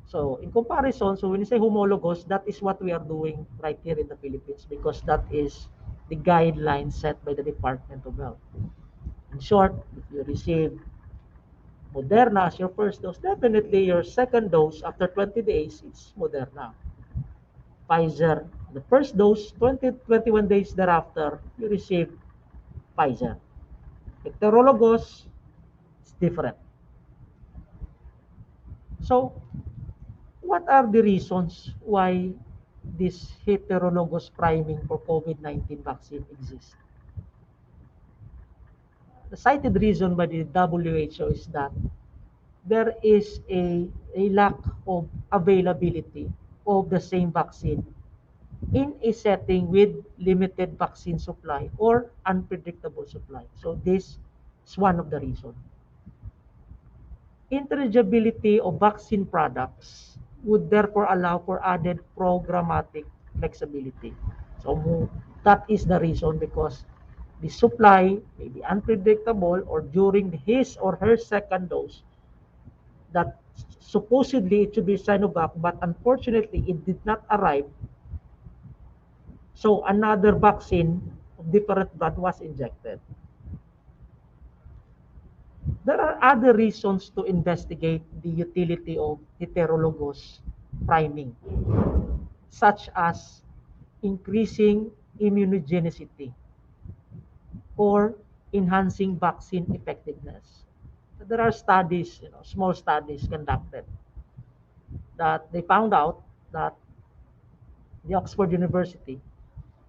So in comparison, so when you say homologous, that is what we are doing right here in the Philippines, because that is the guideline set by the Department of Health. In short, if you receive Moderna as your first dose, definitely your second dose after 20 days, it's Moderna. Pfizer, the first dose, 21 days thereafter, you receive Pfizer. Heterologous, it's different. So, what are the reasons why this heterologous priming for COVID-19 vaccine exists? The cited reason by the WHO is that there is a lack of availability of the same vaccine in a setting with limited vaccine supply or unpredictable supply. So this is one of the reasons. Interchangeability of vaccine products would therefore allow for added programmatic flexibility. So that is the reason, because the supply may be unpredictable, or during his or her second dose, that supposedly it should be Sinovac, but unfortunately it did not arrive. So another vaccine of different brand was injected. There are other reasons to investigate the utility of heterologous priming, such as increasing immunogenicity or enhancing vaccine effectiveness. There are studies, small studies conducted, that they found out that the Oxford University,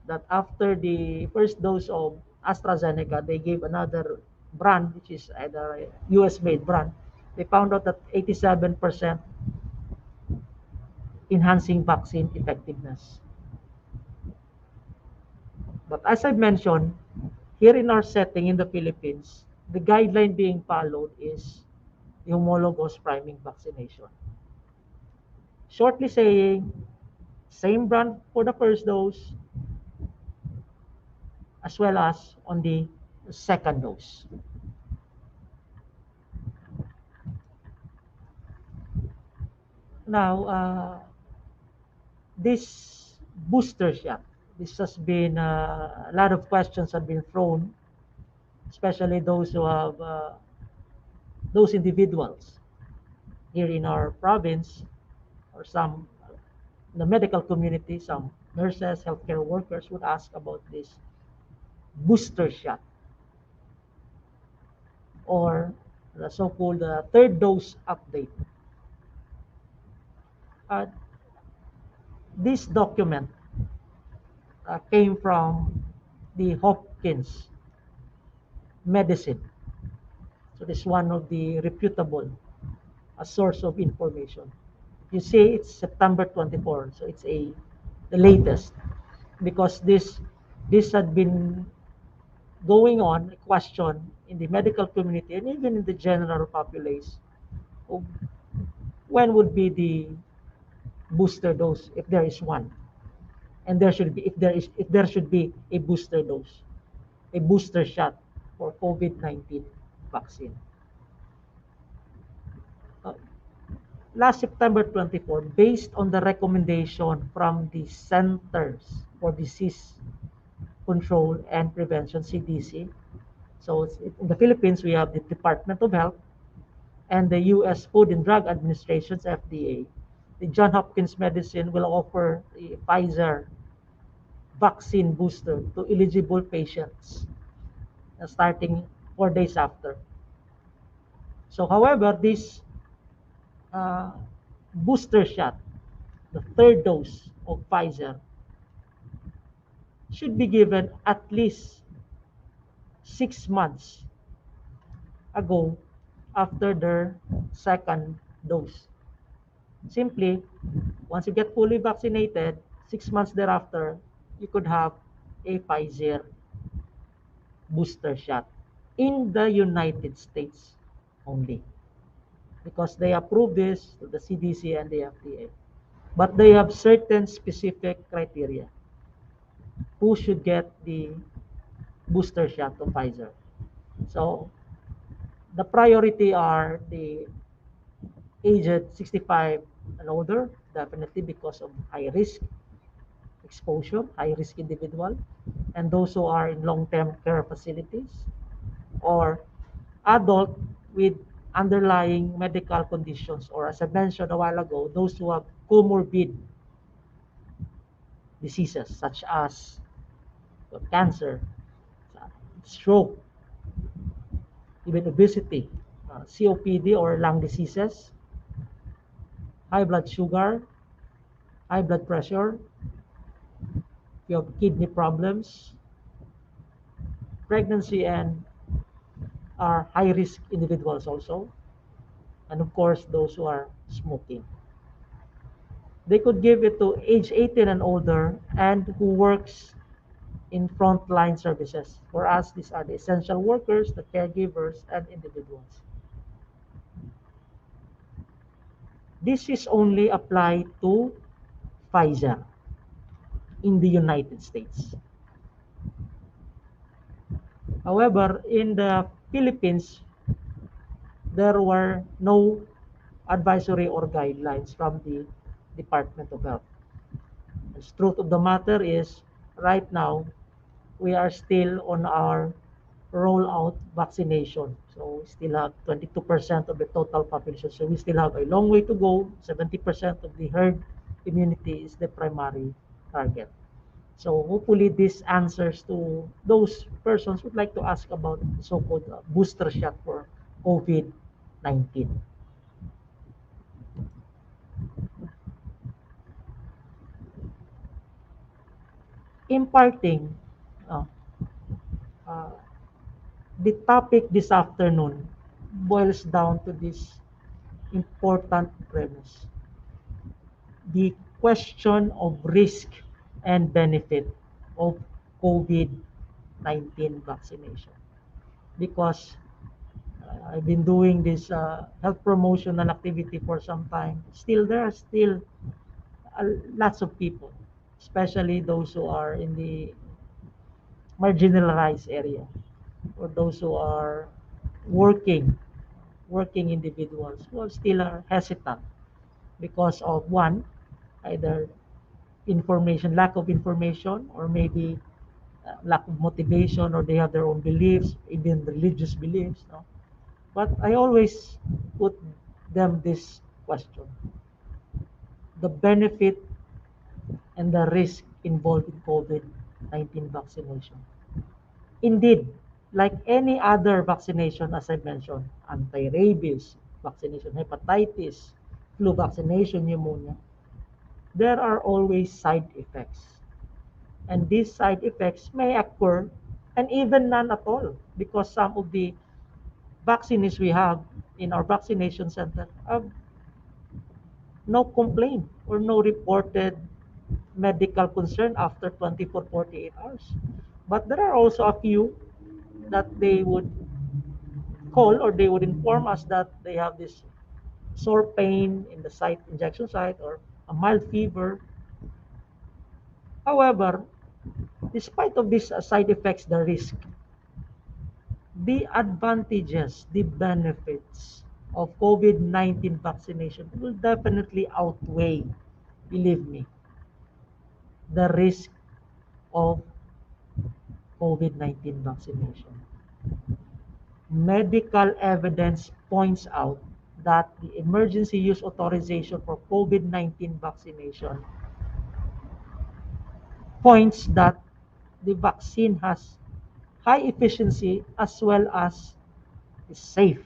that after the first dose of AstraZeneca, they gave another brand, which is either a US-made brand. They found out that 87% enhancing vaccine effectiveness. But as I mentioned, here in our setting in the Philippines, the guideline being followed is the homologous priming vaccination. Shortly saying, same brand for the first dose, as well as on the second dose. Now, this booster shot, this has been, a lot of questions have been thrown, especially those who have, those individuals here in our province, or some in the medical community, some nurses, healthcare workers would ask about this booster shot, or the so-called third dose update. This document came from the Hopkins Medicine. So this is one of the reputable source of information. You see, it's September 24, so it's the latest, because this had been going on, a question in the medical community and even in the general population of when would be the booster dose, if there is one, and there should be, if there should be a booster dose, a booster shot for COVID-19 vaccine. Last September 24, based on the recommendation from the Centers for Disease Control and Prevention, CDC. So in the Philippines, we have the Department of Health and the U.S. Food and Drug Administration's FDA. The Johns Hopkins Medicine will offer the Pfizer vaccine booster to eligible patients starting 4 days after. So, however, this booster shot, the third dose of Pfizer, should be given at least 6 months ago after their second dose. Simply, once you get fully vaccinated, 6 months thereafter, you could have a Pfizer booster shot in the United States only, because they approve this to the CDC and the FDA. But they have certain specific criteria who should get the booster shot of Pfizer. So the priority are the aged 65 and older, definitely because of high risk exposure, high risk individual, and those who are in long-term care facilities, or adult with underlying medical conditions, or as I mentioned a while ago, those who have comorbid diseases such as cancer, stroke, even obesity, COPD or lung diseases, high blood sugar, high blood pressure, you have kidney problems, pregnancy, and are high-risk individuals also, and of course those who are smoking. They could give it to age 18 and older and who works in frontline services. For us, these are the essential workers, the caregivers, and individuals. This is only applied to Pfizer in the United States. However, in the Philippines, there were no advisory or guidelines from the Department of Health. The truth of the matter is, right now, we are still on our rollout vaccination. So we still have 22% of the total population. So we still have a long way to go. 70% of the herd immunity is the primary target. So hopefully this answers to those persons who would like to ask about the so-called booster shot for COVID-19. Imparting uh, the topic this afternoon boils down to this important premise. The question of risk and benefit of COVID-19 vaccination. Because I've been doing this health promotion and activity for some time. Still, there are still lots of people, especially those who are in the marginalized area or those who are working individuals who are still are hesitant because of one, either information, lack of information, or maybe lack of motivation, or they have their own beliefs, even religious beliefs. No? But I always put them this question: the benefit and the risk involved in COVID-19 vaccination. Indeed, like any other vaccination, as I mentioned, anti-rabies, vaccination, hepatitis, flu vaccination, pneumonia, there are always side effects. And these side effects may occur and even none at all because some of the vaccines we have in our vaccination center have no complaint or no reported medical concern after 24, 48 hours. But there are also a few that they would call or they would inform us that they have this sore pain in the site, injection site, or a mild fever. However, despite of these side effects, the risk, the advantages, the benefits of COVID-19 vaccination will definitely outweigh, believe me, the risk of COVID-19 vaccination. Medical evidence points out that the emergency use authorization for COVID-19 vaccination points that the vaccine has high efficiency as well as is safe.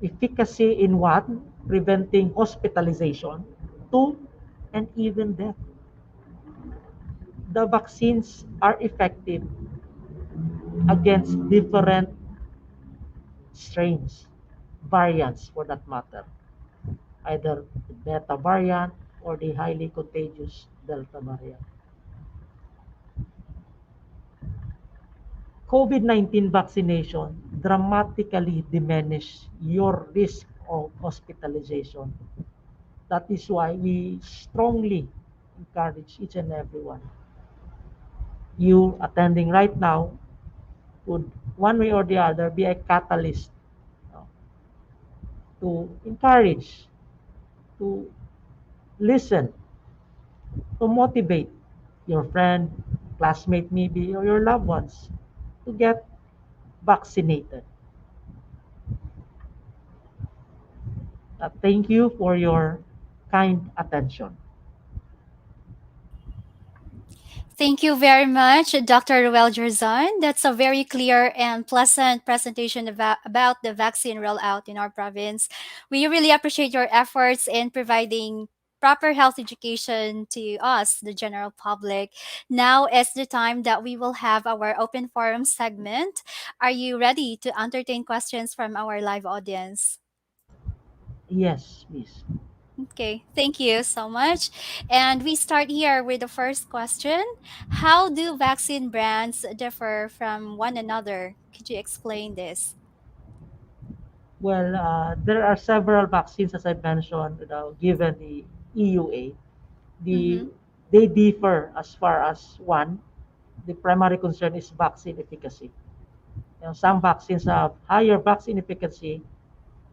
Efficacy in one, preventing hospitalization, two, and even death. The vaccines are effective against different strains, variants for that matter, either the beta variant or the highly contagious delta variant. COVID-19 vaccination dramatically diminish your risk of hospitalization. That is why we strongly encourage each and everyone. You attending right now would, one way or the other, be a catalyst to encourage, to listen, to motivate your friend, classmate maybe, or your loved ones to get vaccinated. Thank you for your kind attention. Thank you very much, Dr. Ruel Jerzon. That's a very clear and pleasant presentation about the vaccine rollout in our province. We really appreciate your efforts in providing proper health education to us, the general public. Now is the time that we will have our open forum segment. Are you ready to entertain questions from our live audience? Yes, please. Okay, thank you so much. And we start here with the first question. How do vaccine brands differ from one another? Could you explain this? Well, there are several vaccines, as I mentioned, given the EUA. The, Mm-hmm. they differ as far as one, the primary concern is vaccine efficacy. Some vaccines have higher vaccine efficacy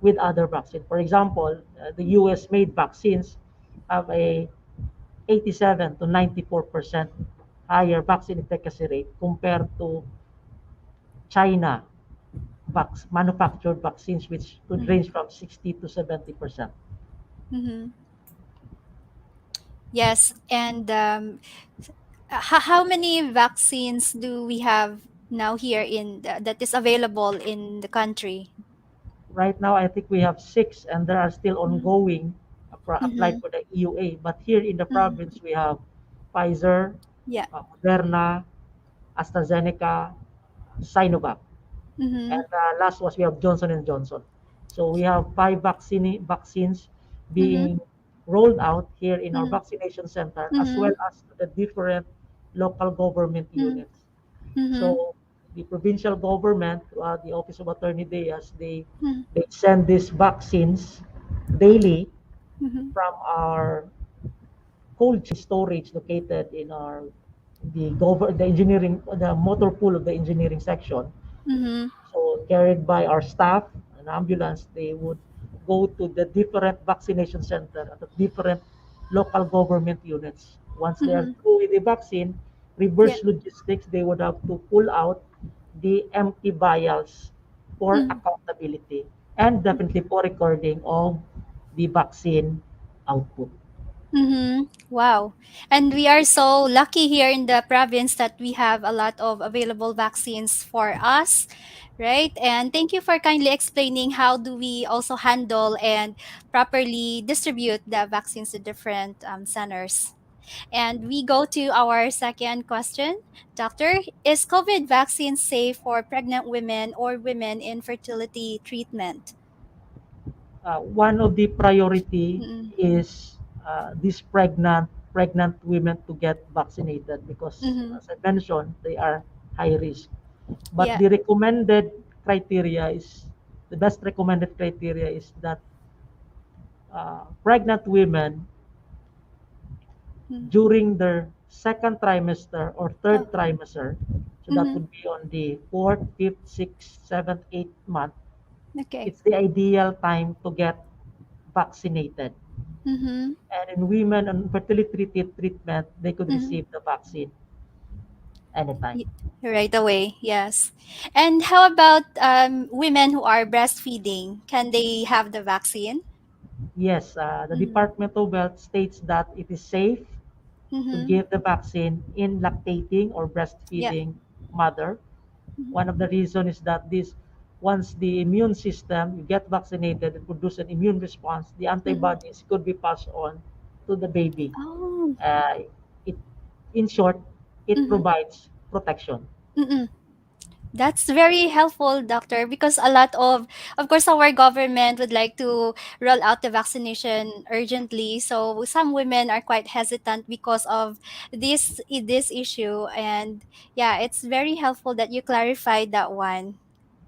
with other vaccines. For example, the US made vaccines have a 87 to 94% higher vaccine efficacy rate compared to China manufactured vaccines, which could range from 60 to 70%. Mm-hmm. Yes, and how many vaccines do we have now here that is available in the country? Right now, I think we have 6, and there are still Mm-hmm. ongoing Mm-hmm. applied for the EUA. But here in the Mm-hmm. province, we have Pfizer, Yeah. Moderna, AstraZeneca, Sinovac. Mm-hmm. And last was we have Johnson and Johnson. So we have 5 vaccines Mm-hmm. being rolled out here in our Mm-hmm. vaccination center, as Mm-hmm. well as the different local government units. Mm-hmm. So the provincial government, the Office of Attorney Diaz, Mm-hmm. they send these vaccines daily Mm-hmm. from our cold chain storage located in our the engineering, the motor pool of the engineering section. Mm-hmm. So carried by our staff, an ambulance, they would go to the different vaccination center at the different local government units. Once they are Mm-hmm. through with the vaccine, Yeah. reverse logistics, they would have to pull out the empty vials for Mm-hmm. accountability and definitely for recording of the vaccine output. Mm-hmm. Wow. And we are so lucky here in the province that we have a lot of available vaccines for us, right? And thank you for kindly explaining how do we also handle and properly distribute the vaccines to different centers. And we go to our second question. Doctor, is COVID vaccine safe for pregnant women or women in fertility treatment? One of the priority Mm-mm. is these pregnant women to get vaccinated because, Mm-hmm. as I mentioned, they are high risk. But Yeah. the recommended criteria is the best recommended criteria is that pregnant women Mm. during their second trimester or Oh. third trimester, so that Mm-hmm. would be on the fourth, fifth, sixth, seventh, eighth month. Okay. It's the ideal time to get vaccinated. Mm-hmm. And in women on fertility treatment, they could Mm-hmm. receive the vaccine anytime. Right away, yes. And how about women who are breastfeeding? Can they have the vaccine? Yes, the Mm-hmm. Department of Health states that it is safe to Mm-hmm. give the vaccine in lactating or Yeah. breastfeeding mother. Mm-hmm. One of the reasons is that once the immune system, you get vaccinated and produce an immune response, the Mm-hmm. antibodies could be passed on to the baby. Oh. It, in short, it Mm-hmm. provides protection. Mm-mm. That's very helpful, doctor, because a lot of course, our government would like to roll out the vaccination urgently. So some women are quite hesitant because of this issue, and yeah, it's very helpful that you clarified that one.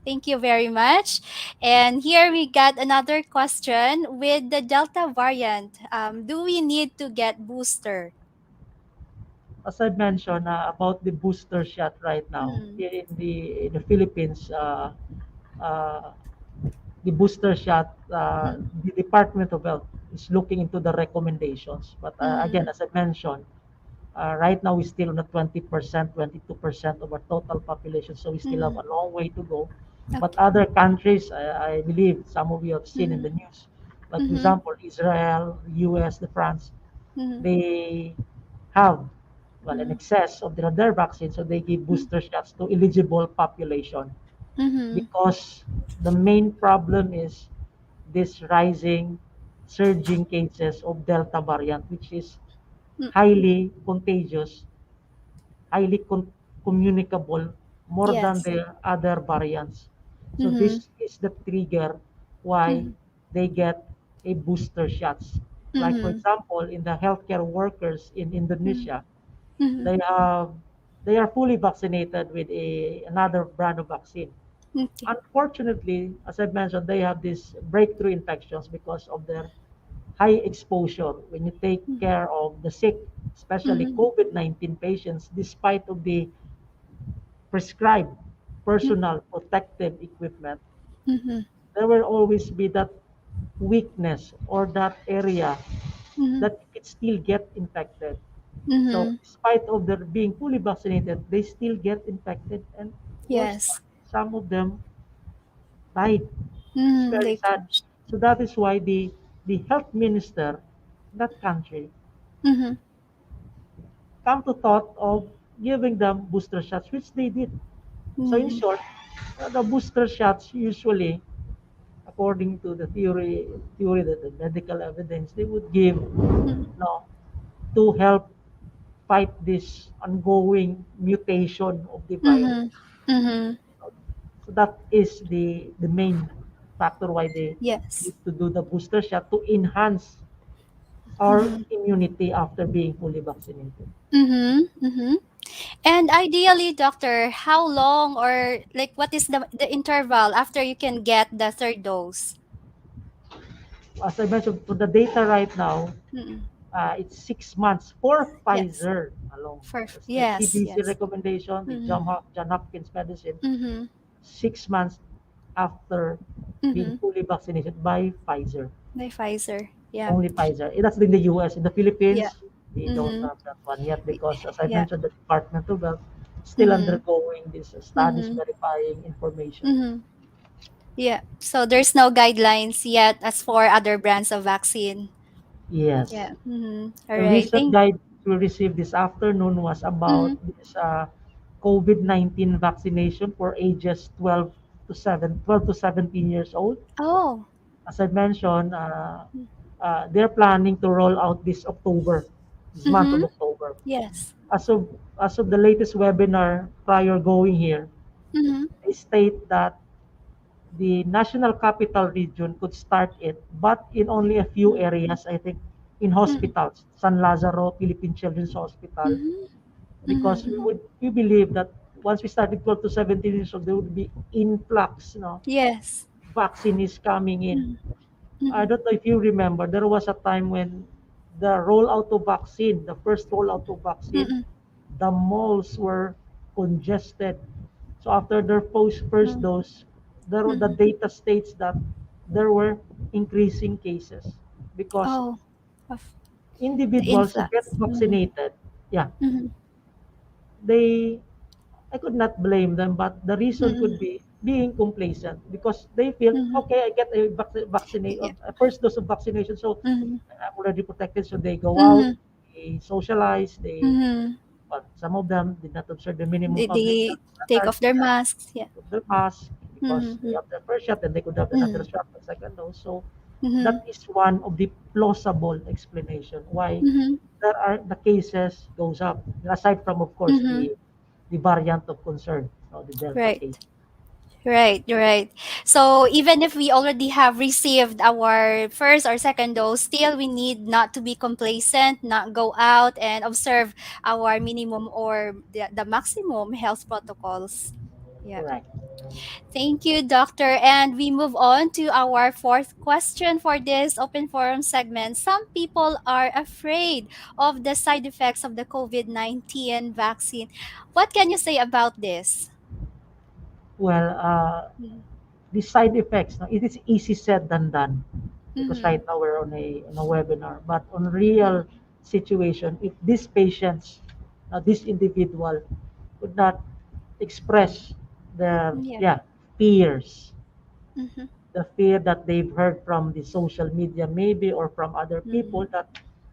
Thank you very much. And here we got another question with the Delta variant. Do we need to get booster? As I mentioned about the booster shot right now Mm, here in the Philippines, uh, the booster shot, mm, the Department of Health is looking into the recommendations. But again, mm, as I mentioned, right now we still on a 20%, 22% of our total population, so we still have mm. a long way to go. But Okay. other countries, I believe some of you have seen in Mm, the news, like for mm, example, Israel, US, the France, mm, they have an mm, excess of their vaccine, so they give mm, booster shots to eligible population mm, because the main problem is this rising, surging cases of Delta variant, which is mm. highly contagious, highly communicable more than Yes. the other variants. So Mm, this is the trigger why mm, they get a booster shots. Like for Mhm. example, in the healthcare workers in Mhm. Indonesia, Mhm. they have they are fully vaccinated with another brand of vaccine. Okay. Unfortunately, as I mentioned, they have these breakthrough infections because of their high exposure when you take care of the sick, especially Mhm. COVID-19 patients, despite of the prescribed personal protective equipment, Mhm. there will always be that weakness or that area Mhm. that it still get infected. So Mhm. despite of their being fully vaccinated, they still get infected, and worse Yes. part, some of them died. It's Mhm. very They sad. crashed. So that is why the health minister in that country Mhm. come to thought of giving them booster shots, which they did. So in Mhm. short, the booster shots usually, according to the theory that the medical evidence, they would give, Mhm. to help fight this ongoing mutation of the virus. Mhm. Mhm. So that is the main factor why they Yes. need to do the booster shot to enhance our Mhm. immunity after being fully vaccinated. Mhm. Mhm. And ideally, doctor, how long or like what is the interval after you can get the third dose? As I mentioned, for the data right now, Mm-mm. it's 6 months for Yes. Pfizer alone. That's the Yes. CDC Yes. recommendation, the Mhm. John Hopkins medicine, Mhm. 6 months after being Mhm. fully vaccinated by Pfizer. By Pfizer. Yeah. Only Pfizer. That's in the US. In the Yeah. Philippines, they don't Mhm. have that one yet because, as I Yeah. mentioned, the Department of Health is still Mhm. undergoing this studies Mhm. verifying information. Mhm. Yeah. So there's no guidelines yet as for other brands of vaccine. Yes. Yeah. Mhm. All The right. recent guide we received this afternoon was about Mhm. this COVID-19 vaccination for ages 12 to 17 years old. Oh. As I mentioned, they're planning to roll out this month of Mhm. October. Yes. As of the latest webinar prior going here, Mhm. they state that the national capital region could start it, but in only a few areas, I think, in Mhm. hospitals, San Lazaro, Philippine Children's Hospital, Mhm. because Mhm. we believe that once we started 12 to 17 years old, there would be influx, Yes. vaccine is coming in. Mhm. I Mhm. don't know if you remember, there was a time when the first rollout of vaccine, Mhm. the malls were congested. So after their first Mhm. dose, the Mhm. data states that there were increasing cases because Oh. Of the individuals who get influx. Mhm. vaccinated, yeah, Mhm. they I could not blame them, but the reason Mhm. could be being complacent because they feel, Mhm. okay, I get Yeah. a first dose of vaccination, so Mhm. I'm already protected. So they go out, Mhm. they socialize, Mhm. but some of them did not observe the minimum public They health take standards. off their masks. Yeah. Put their mask because they Mhm. have their first shot and they could have another Mhm. shot, the second dose. So Mhm. that is one of the plausible explanation why Mhm. the cases goes up. Aside from, of course, Mhm. the variant of concern, the Delta Right. case. Right, you're right. So even if we already have received our first or second dose, still we need not to be complacent, not go out and observe our minimum or the maximum health protocols. Yeah. Correct. Thank you, doctor. And we move on to our fourth question for this open forum segment. Some people are afraid of the side effects of the COVID-19 vaccine. What can you say about this? Well, the side effects, it is easy said than done because Mm-hmm. right now we're on a webinar. But on real situation, if these patients, this individual, could not express their Yeah. fears, Mm-hmm. the fear that they've heard from the social media, maybe, or from other Mm-hmm. people that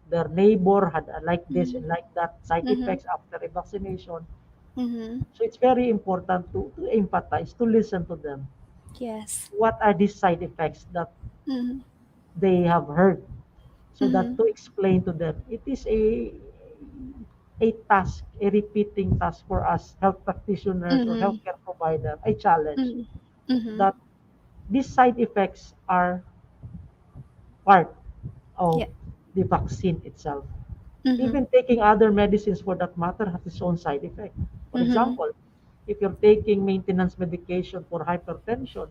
their neighbor had like this Mm-hmm. and like that side Mm-hmm. effects after a vaccination. Mm-hmm. So it's very important to empathize, to listen to them. Yes. What are these side effects that Mm-hmm. they have heard, so that Mm-hmm. to explain to them, it is a task, a repeating task for us health practitioners or Mm-hmm. healthcare provider. I challenge Mm-hmm. that these side effects are part Yeah. of the vaccine itself. Mhm. Even taking other medicines for that matter has its own side effect. For Mhm. example, if you're taking maintenance medication for hypertension,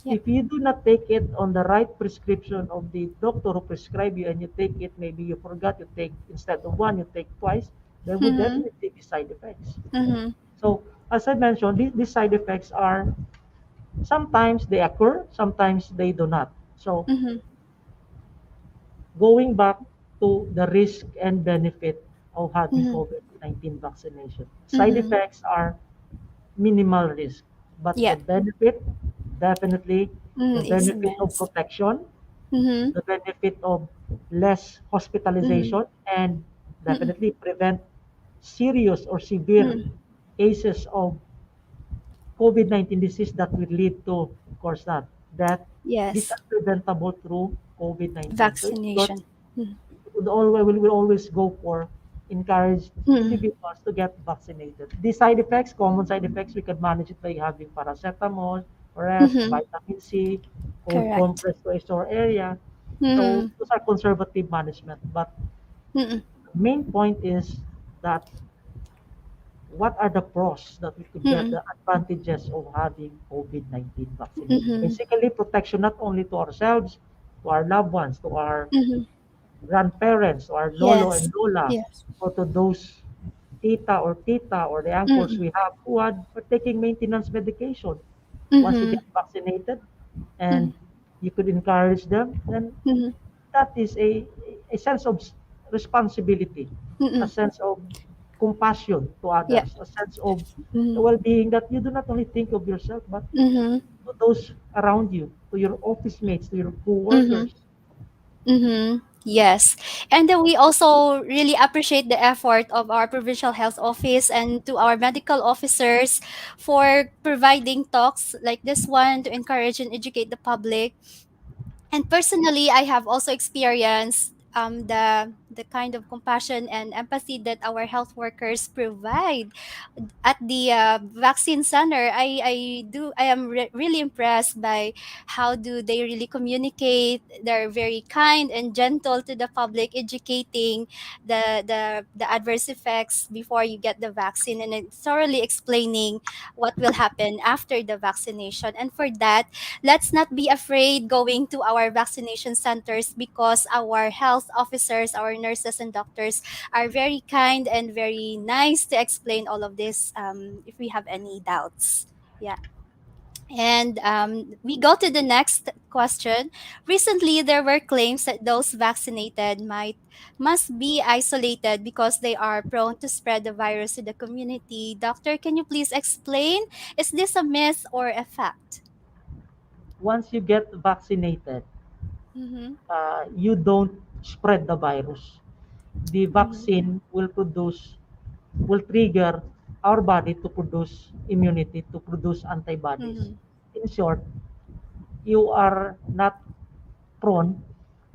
Yep. if you do not take it on the right prescription of the doctor who prescribed you and you take it, maybe you forgot, you take instead of one, you take twice, there would Mhm. definitely be side effects. Mhm. So, as I mentioned, these side effects are sometimes they occur, sometimes they do not. So, Mhm. going back to the risk and benefit of having Mhm. COVID-19 vaccination, side Mhm. effects are minimal risk, but the Yeah. benefit, definitely the It's benefit of immense. protection, Mhm. the benefit of less Mhm. hospitalization, and Mhm. definitely prevent serious or severe Mhm. cases of COVID-19 disease that will lead to, of course, that these Yes. are preventable through COVID-19. So Vaccination. Mhm. we will always go for encourage Mhm. individuals to get vaccinated. These side effects, common side effects, we can manage it by having paracetamol, rest, Mhm. vitamin C, cold Correct. compress to a sore area. So Mhm. those are conservative management. But Mhm. the main point is that what are the pros that we could get, Mhm. the advantages of having COVID-19 vaccination? Mhm. Basically, protection not only to ourselves, to our loved ones, to our Mhm. grandparents, to our lolo Yes. and lola, Yes. or to those tita or the uncles Mhm. we have who are taking maintenance medication. Once you Mhm. get vaccinated and Mhm. you could encourage them, then Mhm. that is a sense of responsibility, a Mhm. sense of compassion to Yeah. others, a sense of Mhm. well-being that you do not only think of yourself, but Mhm. to those around you, to your office mates, to your Mhm. co-workers. Mm-hmm. Yes. And then we also really appreciate the effort of our provincial health office and to our medical officers for providing talks like this one to encourage and educate the public. And personally, I have also experienced the kind of compassion and empathy that our health workers provide at the vaccine center. I am really impressed by how do they really communicate. They're very kind and gentle to the public, educating the adverse effects before you get the vaccine, and then thoroughly explaining what will happen after the vaccination. And for that, let's not be afraid going to our vaccination centers because our health officers, our nurses and doctors are very kind and very nice to explain all of this if we have any doubts. Yeah. And we go to the next question. Recently, there were claims that those vaccinated must be isolated because they are prone to spread the virus to the community. Doctor, can you please explain? Is this a myth or a fact? Once you get vaccinated, Mm-hmm. you don't spread the virus. The Mm-hmm. vaccine will trigger our body to produce immunity, to produce antibodies. Mm-hmm. In short, you are not prone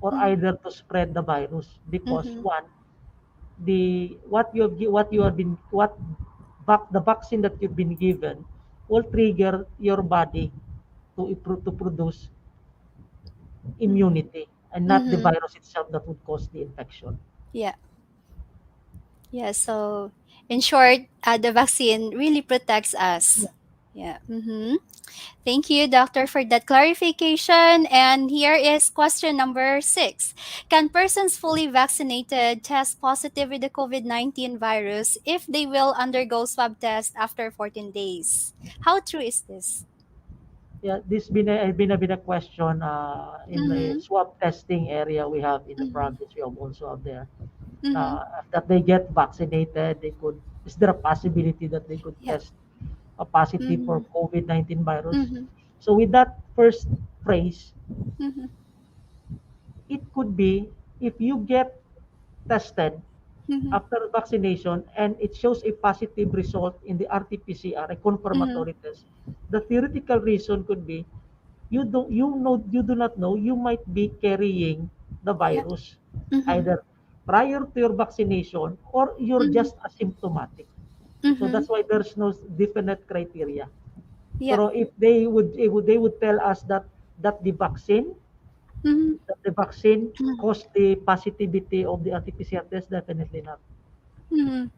or Mm-hmm. either to spread the virus because Mm-hmm. one, the what you have been the vaccine that you've been given will trigger your body to produce Mm-hmm. immunity and not the Mm-hmm. virus itself that would cause the infection. Yeah. Yeah. So, in short, the vaccine really protects us. Yeah. Mm-hmm. Thank you, doctor, for that clarification. And here is question number 6. Can persons fully vaccinated test positive with the COVID-19 virus if they will undergo swab test after 14 days? How true is this? Yeah, this been a question in the Mm-hmm. swab testing area we have in the Mm-hmm. province. We have also have there Mm-hmm. that they get vaccinated. They could. Is there a possibility that they could Yeah. test a positive for Mm-hmm. COVID-19 virus? Mm-hmm. So with that first phrase, Mm-hmm. it could be if you get tested Mm-hmm. after vaccination and it shows a positive result in the RT-PCR, a Mm-hmm. confirmatory test. The theoretical reason could be you do not know you might be carrying the Yeah. virus Mm-hmm. either prior to your vaccination or you're Mm-hmm. just asymptomatic. So Mm-hmm. that's why there's no definite criteria. Yeah. Pero if they would tell us that the vaccine That the vaccine caused the positivity of the RT-PCR test? Definitely not.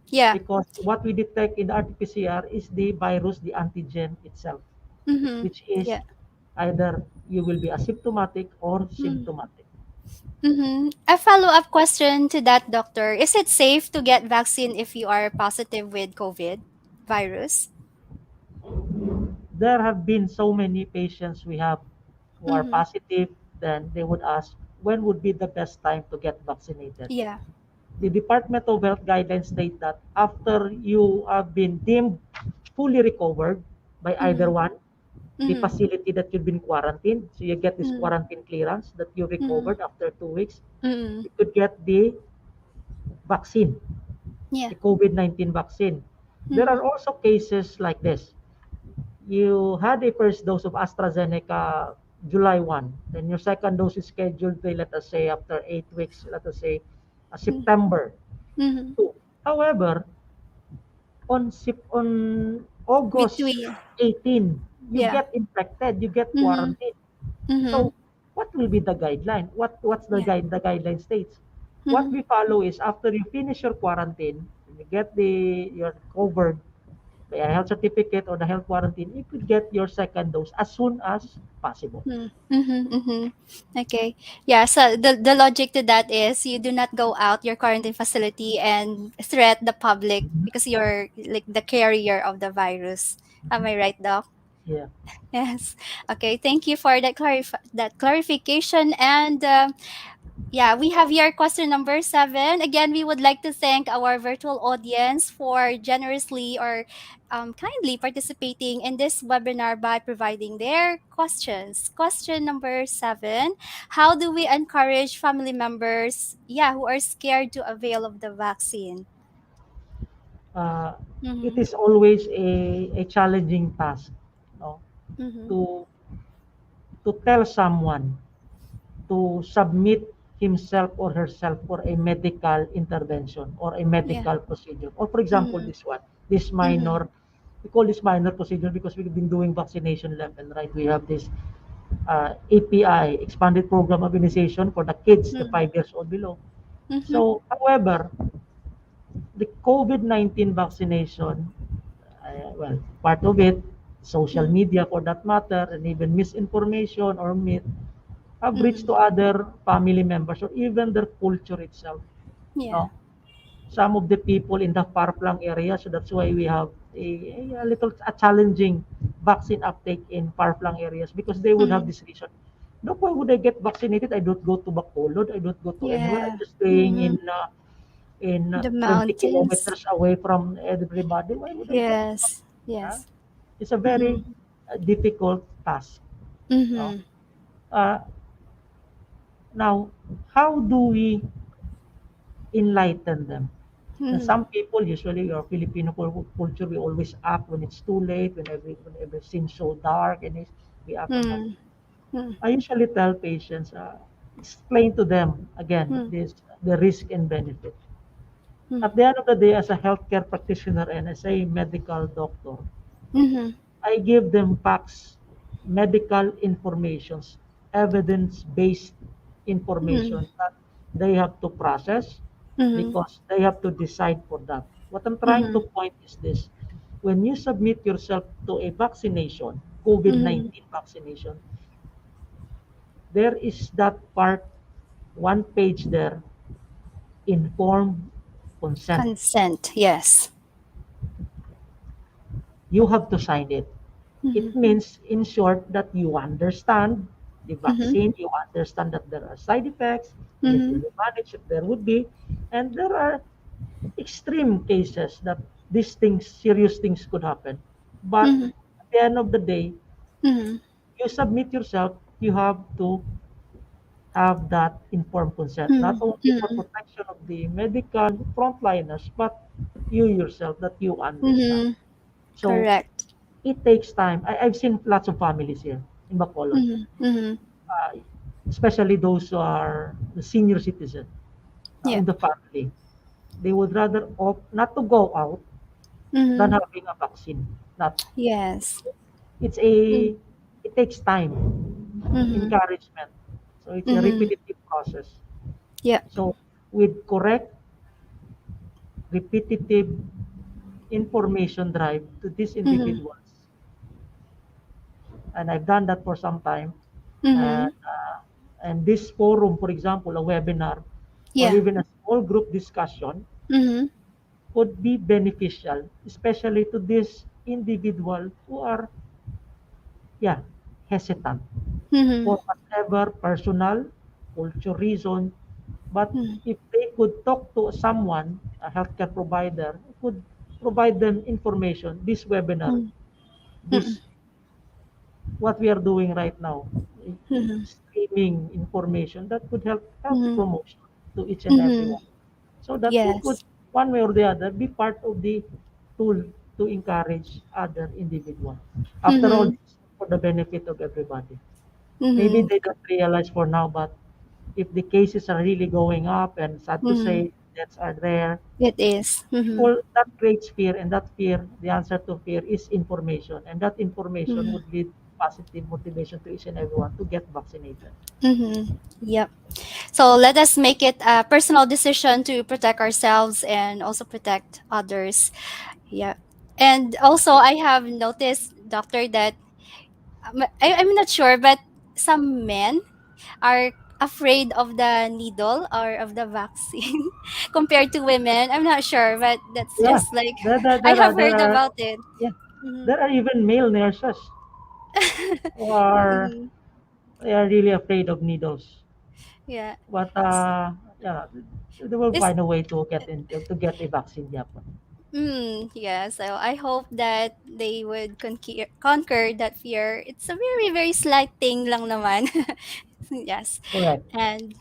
Yeah. Because what we detect in the RT-PCR is the virus, the antigen itself, which is Yeah. either you will be asymptomatic or symptomatic. A follow-up question to that, doctor. Is it safe to get vaccine if you are positive with COVID virus? There have been so many patients we have who are positive, then they would ask, when would be the best time to get vaccinated? Yeah. The Department of Health guidelines state that after you have been deemed fully recovered by either one, the facility that you've been quarantined, so you get this quarantine clearance that you recovered after 2 weeks, you could get the vaccine, Yeah. the COVID-19 vaccine. There are also cases like this. You had a first dose of AstraZeneca July 1, then your second dose is scheduled to, let us say, after 8 weeks, let us say, September 2. However, on August Between. 18, you Yeah. get infected, you get quarantined. So, what will be the guideline? What's the Yeah. the guideline states? What we follow is after you finish your quarantine, you get you're covered by a health certificate or the health quarantine, you could get your second dose as soon as possible. Okay. Yeah. So the logic to that is you do not go out your quarantine facility and threat the public because you're like the carrier of the virus. Am I right, doc? Yeah. Yes. Okay. Thank you for that clarification. And yeah, we have here question number 7. Again, we would like to thank our virtual audience for generously or kindly participating in this webinar by providing their questions. Question number 7: how do we encourage family members, who are scared to avail of the vaccine? Uh, it is always a challenging task, no? to to tell someone to submit himself or herself for a medical intervention or a Yeah. medical procedure. Or for example, this minor, we call this minor procedure because we've been doing vaccination level, right? We have this API, expanded program of immunization for the kids, the 5 years old below. So, however, the COVID-19 vaccination, well, part of it, social media for that matter, and even misinformation or myth, have reached to other family members or even their culture itself. Yeah. No? Some of the people in the far-flung area, so that's why we have a challenging vaccine uptake in far-flung areas because they would have this reason. No, why would I get vaccinated? I don't go to Bacolod. I don't go to anywhere. I'm Yeah. just staying in The 20 mountains. kilometers away from everybody. Why would I get Yes. huh? Yes. It's a very difficult task. No? Uh, Now, how do we enlighten them? And some people, usually our Filipino culture, we always act when it's too late, when everything's so dark, and we act on that. I usually tell patients, explain to them again the risk and benefit. At the end of the day, as a healthcare practitioner and as a medical doctor, I give them facts, medical informations, evidence-based information that they have to process because they have to decide for that. What I'm trying to point is this. When you submit yourself to a vaccination, COVID-19 vaccination, there is that part, one page there, informed consent. Consent. Yes. You have to sign it. It means, in short, that you understand the vaccine, you understand that there are side effects, and it will be managed if there would be, and there are extreme cases that these things, serious things could happen. But at the end of the day, you submit yourself, you have to have that informed consent, not only for protection of the medical frontliners, but you yourself, that you understand. So Correct. it takes time. I've seen lots of families here in Bacolod, uh, especially those who are the senior citizen Yeah. in the family. They would rather opt not to go out than having a vaccine. Not Yes. it's a it takes time, encouragement. So it's a repetitive process. Yeah. So with correct, repetitive information drive to these individuals, and I've done that for some time. Mm-hmm. And this forum, for example, a webinar, or Yeah. even a small group discussion, Mm-hmm. could be beneficial, especially to this individual who are, yeah, hesitant Mm-hmm. for whatever personal, culture reason. But if they could talk to someone, a healthcare provider, who could provide them information, this webinar, this what we are doing right now, Mm-hmm. streaming information that could help Mm-hmm. promotion to each and Mm-hmm. everyone, so that we could, Yes. one way or the other, be part of the tool to encourage other individuals. After all, Mm-hmm. this is for the benefit of everybody. Maybe Mm-hmm. they don't realize for now, but if the cases are really going up, and sad to Mm-hmm. say, deaths are there, It is. Mm-hmm. people, that creates fear, and that fear, the answer to fear is information, and that information Mm-hmm. would lead positive motivation to each and everyone to get vaccinated. Mm-hmm. Yep. So let us make it a personal decision to protect ourselves and also protect others. Yeah. And also, I have noticed, doctor, that I'm not sure, but some men are afraid of the needle or of the vaccine compared to women. I'm not sure, but that's Yeah, just like I there have are, heard about it. yeah, Mm-hmm. there are even male nurses who are, Mm-hmm. they are really afraid of needles. Yeah. But yeah, they will It's find a way to get to get a vaccine. Yeah. yeah, so I hope that they would conquer that fear. It's a very, very slight thing lang naman. Yes. Correct. And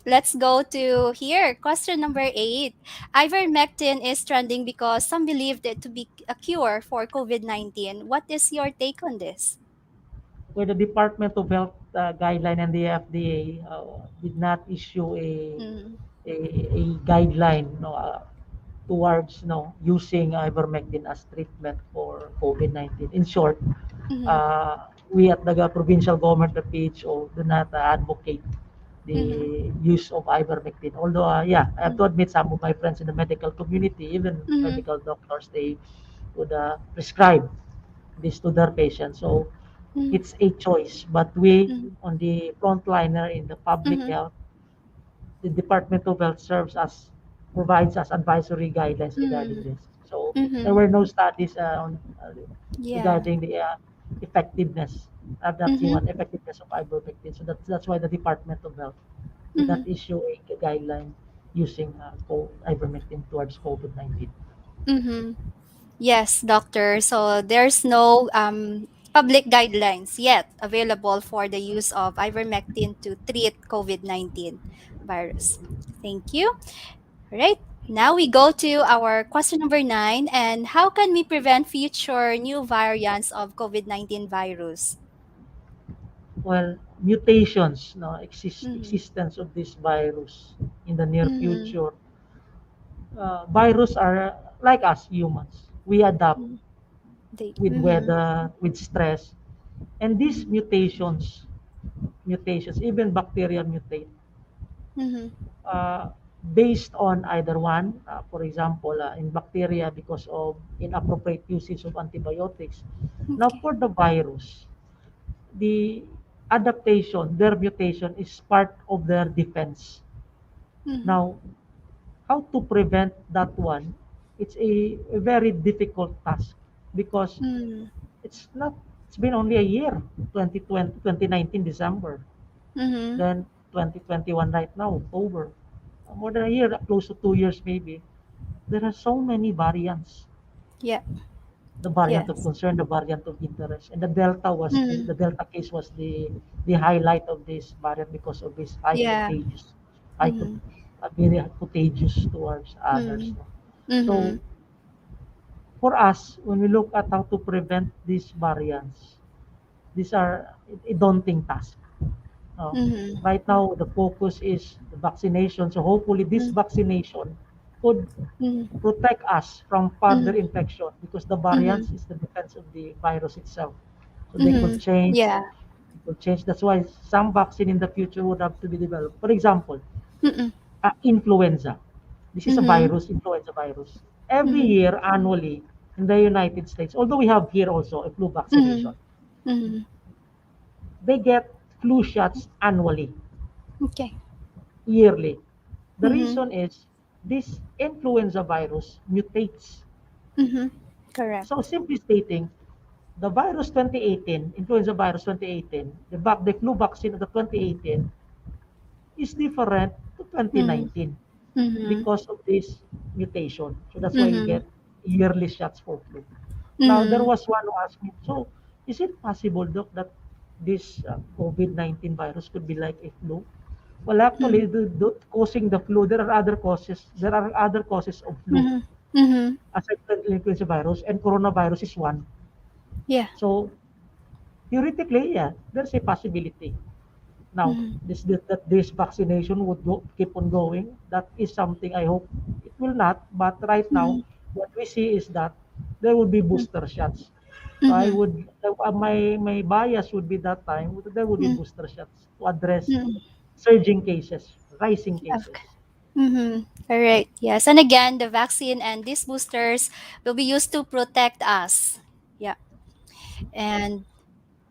let's go to here. Question number 8. Ivermectin is trending because some believed it to be a cure for COVID-19. What is your take on this? Where the Department of Health guideline and the FDA did not issue Mm-hmm. a guideline, no, towards, no, using ivermectin as treatment for COVID-19. In short, Mm-hmm. we at the provincial government, the PHO, do not advocate Mm-hmm. the use of ivermectin. Although, yeah, I have to admit, some of my friends in the medical community, even Mm-hmm. medical doctors, they would prescribe this to their patients. So it's a choice. But we, Mm-hmm. on the frontliner in the public Mm-hmm. health, the Department of Health serves as, provides us advisory guidelines regarding this. So there Mm-hmm. were no studies on Yeah. regarding the effectiveness, that's the Mm-hmm. one, effectiveness of ivermectin. So that's why the Department of Health did Mm-hmm. not issue a guideline using ivermectin towards COVID-19. Mm-hmm. Yes, doctor. So there's no public guidelines yet available for the use of ivermectin to treat COVID-19 virus. Thank you. All right. Now we go to our question number 9. And how can we prevent future new variants of COVID-19 virus? Well, mutations, no, Mm-hmm. existence of this virus in the near Mm-hmm. future. Virus are like us humans. We adapt with Mm-hmm. weather, with stress, and these mutations, even bacteria mutate Mm-hmm. uh, based on either one, for example, in bacteria because of inappropriate usage of antibiotics. Now, Okay. for the virus, the adaptation, their mutation is part of their defense. Mm-hmm. Now, how to prevent that one? It's a very difficult task because Mm-hmm. it's not, it's been only a year, 2020, 2019 December, Mm-hmm. then 2021 right now, October. More than a year, close to 2 years maybe. There are so many variants. Yeah. The variant of Yes. concern, the variant of interest, and the Delta was Mm-hmm. the Delta case was the highlight of this variant because of this high Yeah. contagious, high con- Mm-hmm. very contagious towards others. Mm-hmm. No? Mm-hmm. So for us, when we look at how to prevent these variants, these are a daunting task. No? Mm-hmm. Right now, the focus is the vaccination. So hopefully, this vaccination could Mm-hmm. protect us from further Mm-hmm. infection because the Mm-hmm. variants is the defense of the virus itself. So they Mm-hmm. could change, Yeah. It will change. That's why some vaccine in the future would have to be developed. For example, influenza. This is a virus, influenza virus. Every year, annually, in the United States, although we have here also a flu vaccination, they get flu shots annually, Okay. yearly. The reason is this influenza virus mutates. Correct. So simply stating, the virus 2018, influenza virus 2018, the flu vaccine of the 2018 is different to 2019 because of this mutation. So that's why you get yearly shots for flu. Now, there was one who asked me, so is it possible, Doc, that this COVID-19 virus could be like a flu? Well, actually, causing the flu, there are other causes. There are other causes of flu, aside from the influenza virus, and coronavirus is one. Yeah. So, theoretically, yeah, there's a possibility. Now, that this vaccination would keep on going. That is something I hope it will not. But right now, what we see is that there will be booster shots. So I would my bias would be that time there would be booster shots to address surging cases, rising cases. All right. Yes. And again, the vaccine and these boosters will be used to protect us. Yeah. And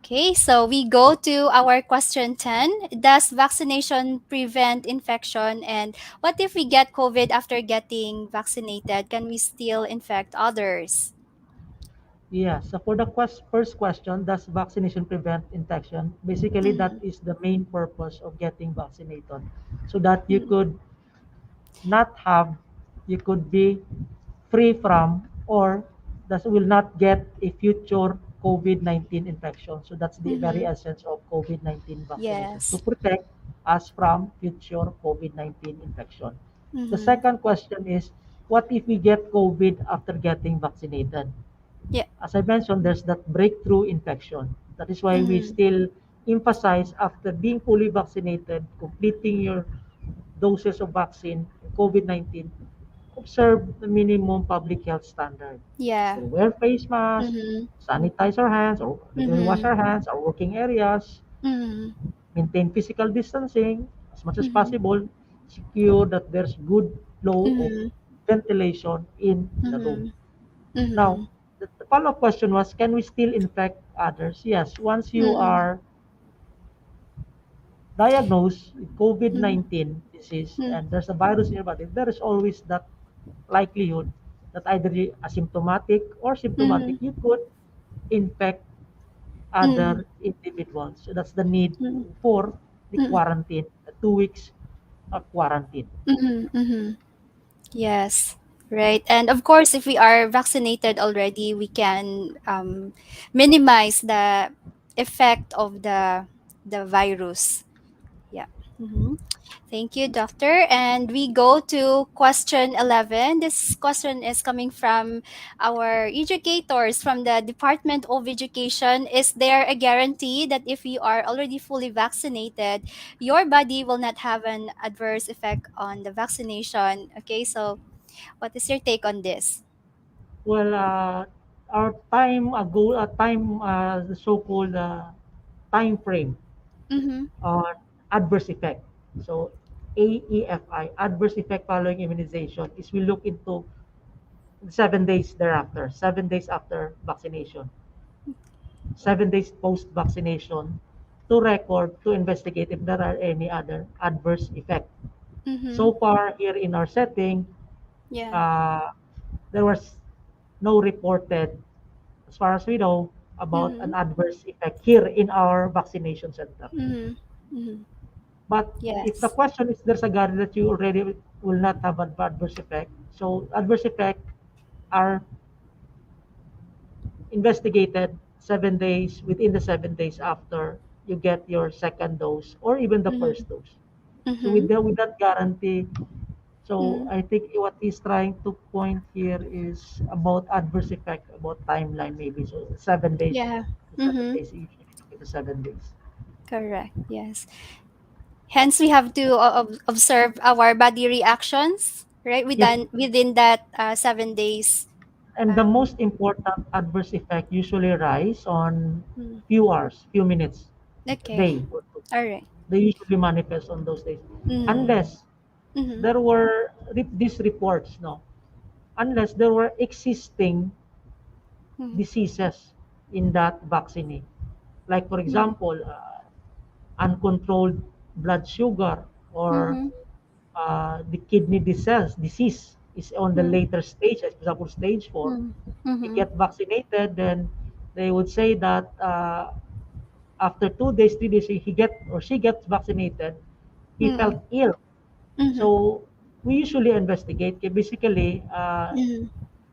okay, so we go to our question 10. Does vaccination prevent infection? And what if we get COVID after getting vaccinated? Can we still infect others? Yeah, so for the first question, does vaccination prevent infection? Basically, that is the main purpose of getting vaccinated, so that you could not have, you could be free from, or that will not get a future COVID-19 infection. So that's the very essence of COVID-19 vaccination, to Yes. protect us from future COVID-19 infection. The second question is, what if we get COVID after getting vaccinated? Yeah. As I mentioned, there's that breakthrough infection. That is why we still emphasize after being fully vaccinated, completing your doses of vaccine, COVID-19, observe the minimum public health standard. Yeah. So wear face masks, sanitize our hands, or regularly wash our hands, our working areas, maintain physical distancing as much as possible, secure that there's good flow of ventilation in the room. Now, the follow-up question was, can we still infect others? Yes, once you are diagnosed with COVID-19 disease and there's a virus in your body, there is always that likelihood that either asymptomatic or symptomatic, you could infect other individuals. So that's the need for the quarantine, the 2 weeks of quarantine. Yes. Right. And of course, if we are vaccinated already, we can minimize the effect of the virus. Yeah. Thank you, doctor. And we go to question 11. This question is coming from our educators from the Department of Education. Is there a guarantee that if you are already fully vaccinated, your body will not have an adverse effect on the vaccination? Okay, so what is your take on this? Well, our time ago, the so-called time frame on adverse effect. So AEFI, adverse effect following immunization, is we look into 7 days thereafter, 7 days after vaccination, 7 days post-vaccination, to record, to investigate if there are any other adverse effect. So far here in our setting, Yeah. there was no reported, as far as we know, about an adverse effect here in our vaccination center. But if the Yes. question is there's a guarantee that you already will not have an adverse effect, so adverse effect are investigated 7 days, within the 7 days after you get your second dose or even the first dose. So with that guarantee, so I think what he's trying to point here is about adverse effect, about timeline maybe. So 7 days, Yeah. 7 days, usually look at the 7 days. Correct. Yes. Hence, we have to observe our body reactions, right? Yes, Within that 7 days. and the most important adverse effect usually rise on Mm. few hours, few minutes. Okay. day. All right. They usually manifest on those days. Mm. Unless Mhm. there were these reports, no? Unless there were existing Mhm. diseases in that vaccine. Like, for Mhm. example, uncontrolled blood sugar or Mhm. the kidney disease is on the Mhm. later stage, for example, stage 4. Mhm. He Mhm. get vaccinated, then they would say that after 2 days, 3 days, he get or she gets vaccinated, he Mhm. felt ill. Mhm. So we usually investigate. Basically, Mhm.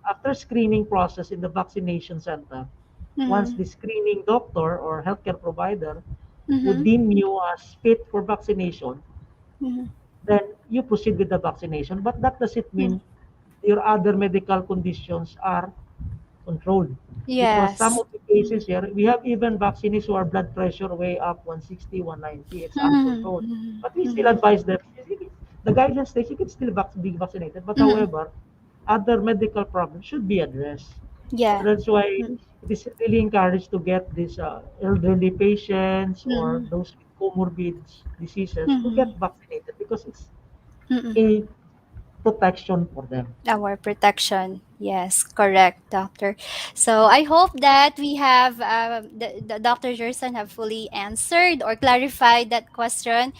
after screening process in the vaccination center, once Mhm. the screening doctor or healthcare provider would Mhm. deem you as fit for vaccination, Mhm. then you proceed with the vaccination. But that doesn't Mhm. mean your other medical conditions are controlled. Because some Yes. of the cases here, we have even vaccinees who are blood pressure way up 160, 190. It's Mhm. uncontrolled. Mhm. But we still Mhm. advise them, the guidelines states you can still be vaccinated. But Mhm. however, other medical problems should be addressed. So Yeah. that's why Mhm. it is really encouraged to get these elderly patients or Mhm. those with comorbid diseases to get Mhm. vaccinated because it's Mhm. a protection for them. Our protection. Yes, correct, doctor. So I hope that we have the Dr. Jerson have fully answered or clarified that question.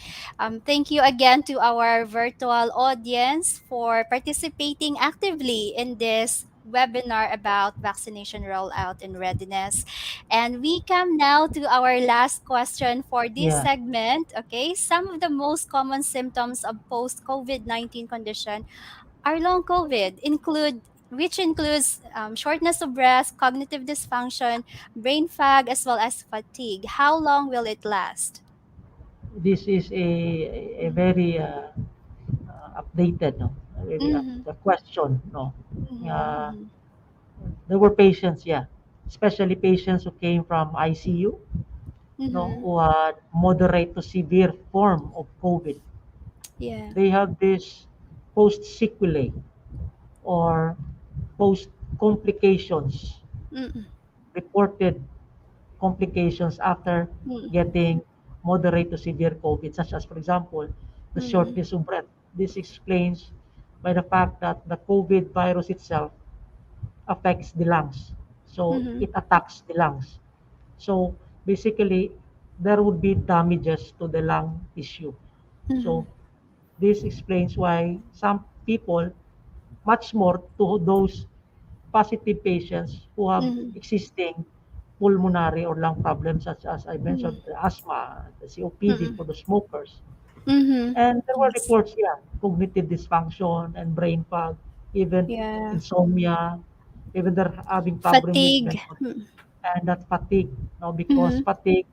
Thank you again to our virtual audience for participating actively in this webinar about vaccination rollout and readiness. And we come now to our last question for this Yeah. segment. Okay, some of the most common symptoms of post COVID-19 condition our long COVID which includes shortness of breath, cognitive dysfunction, brain fog, as well as fatigue. How long will it last? This is a very updated, no? Very Mm-hmm. a question, no? Uh, Mm-hmm. there were patients, yeah, especially patients who came from ICU, no, Mm-hmm. who had moderate to severe form of COVID. Yeah. They have this post sequelae or post complications, Mm-mm. reported complications after getting moderate to severe COVID, such as, for example, the Mm-mm. shortness of breath. This explains by the fact that the COVID virus itself affects the lungs. So Mm-hmm. it attacks the lungs. So basically, there would be damages to the lung tissue. Mm-hmm. So this explains why some people, much more to those positive patients who have Mm-hmm. existing pulmonary or lung problems, such as I mentioned, the asthma, the COPD Mm-hmm. for the smokers. Mm-hmm. And there were Yes. reports, yeah, cognitive dysfunction and brain fog, even Yeah. insomnia, even they're having problem with Fatigue. mental and that fatigue, no, because Mm-hmm. fatigue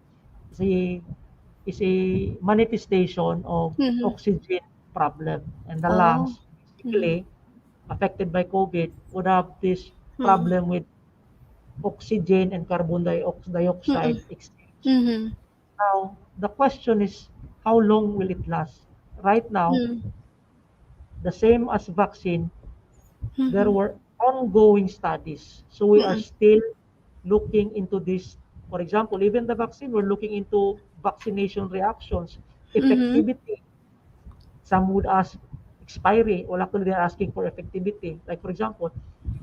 is a manifestation of Mm-hmm. oxygen problem, and the Oh. lungs Mm-hmm. basically affected by COVID would have this Mm-hmm. problem with oxygen and carbon Mm-hmm. dioxide exchange. Mm-hmm. Now, the question is, how long will it last? Right now, the same as vaccine, there Mm-hmm. were ongoing studies. So we are Mm-hmm. still looking into this. For example, even the vaccine, we're looking into vaccination reactions, Mm-hmm. effectivity. Some would ask expiry. Well, actually, they're asking for effectivity. Like, for example,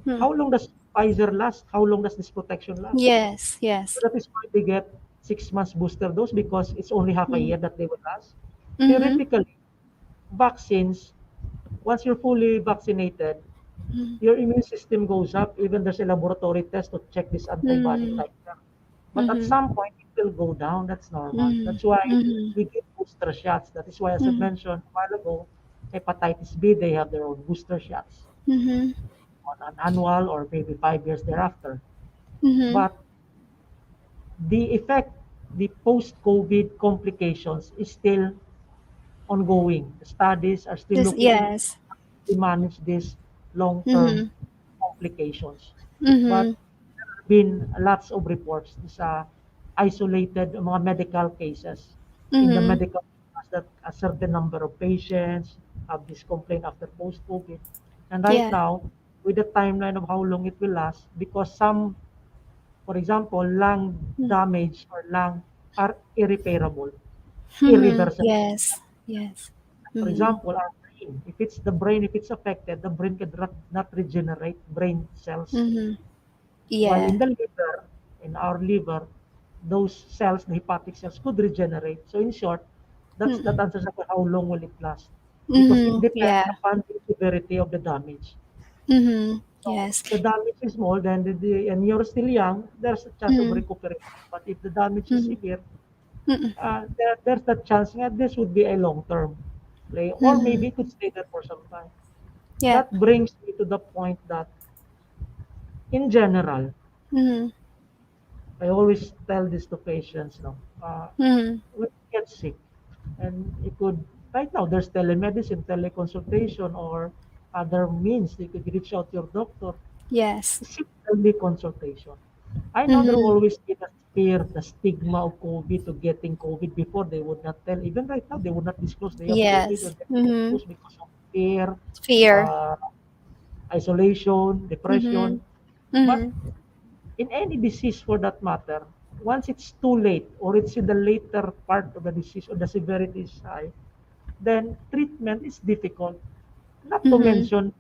Mm-hmm. how long does Pfizer last? How long does this protection last? Yes. So Yes. that is why they get 6 months booster dose because it's only half a Mm-hmm. year that they will last. Mm-hmm. Theoretically, vaccines, once you're fully vaccinated, Mm-hmm. your immune system goes up. Even there's a laboratory test to check this antibody Mm-hmm. titer. But at Mm-hmm. some point, it will go down. That's normal. Mhm. That's why Mhm. we give booster shots. That is why, as I Mhm. mentioned a while ago, hepatitis B, they have their own booster shots Mhm. on an annual or maybe 5 years thereafter. Mhm. But the effect, the post-COVID complications is still ongoing. The studies are still This looking into yes. to manage these long-term Mhm. complications. But Mhm. there have been lots of reports, these isolated mga medical cases in the Mhm. medical that a certain number of patients have this complaint after post-COVID. And right Yeah. now, with the timeline of how long it will last, because some, for example, lung Mm. damage or lung are irreparable, irreversible. Yes. Yes. For example, our brain, if it's affected, the brain could not regenerate brain cells. While Yeah. in the liver, in our liver, those cells, the hepatic cells, could regenerate. So in short, that answers about how long will it last. Because it depends Yeah. upon the severity of the damage. So Yes. if the damage is small, then and you're still young, there's a chance of recuperation. But if the damage is severe, there's that chance that this would be a long-term play, or maybe it could stay there for some time. Yeah. That brings me to the point that, in general, I always tell this to patients, no, when you get sick, and it could, right now, there's telemedicine, teleconsultation, or other means you could reach out to your doctor. Yes. Seek early consultation. I know there will always be the fear, the stigma of COVID, to getting COVID before they would not tell. Even right now, they would not disclose they have COVID, or Yes. they disclose because of fear, Fear. uh, isolation, depression. But in any disease for that matter, once it's too late or it's in the later part of the disease or the severity is high, then treatment is difficult. Not to mention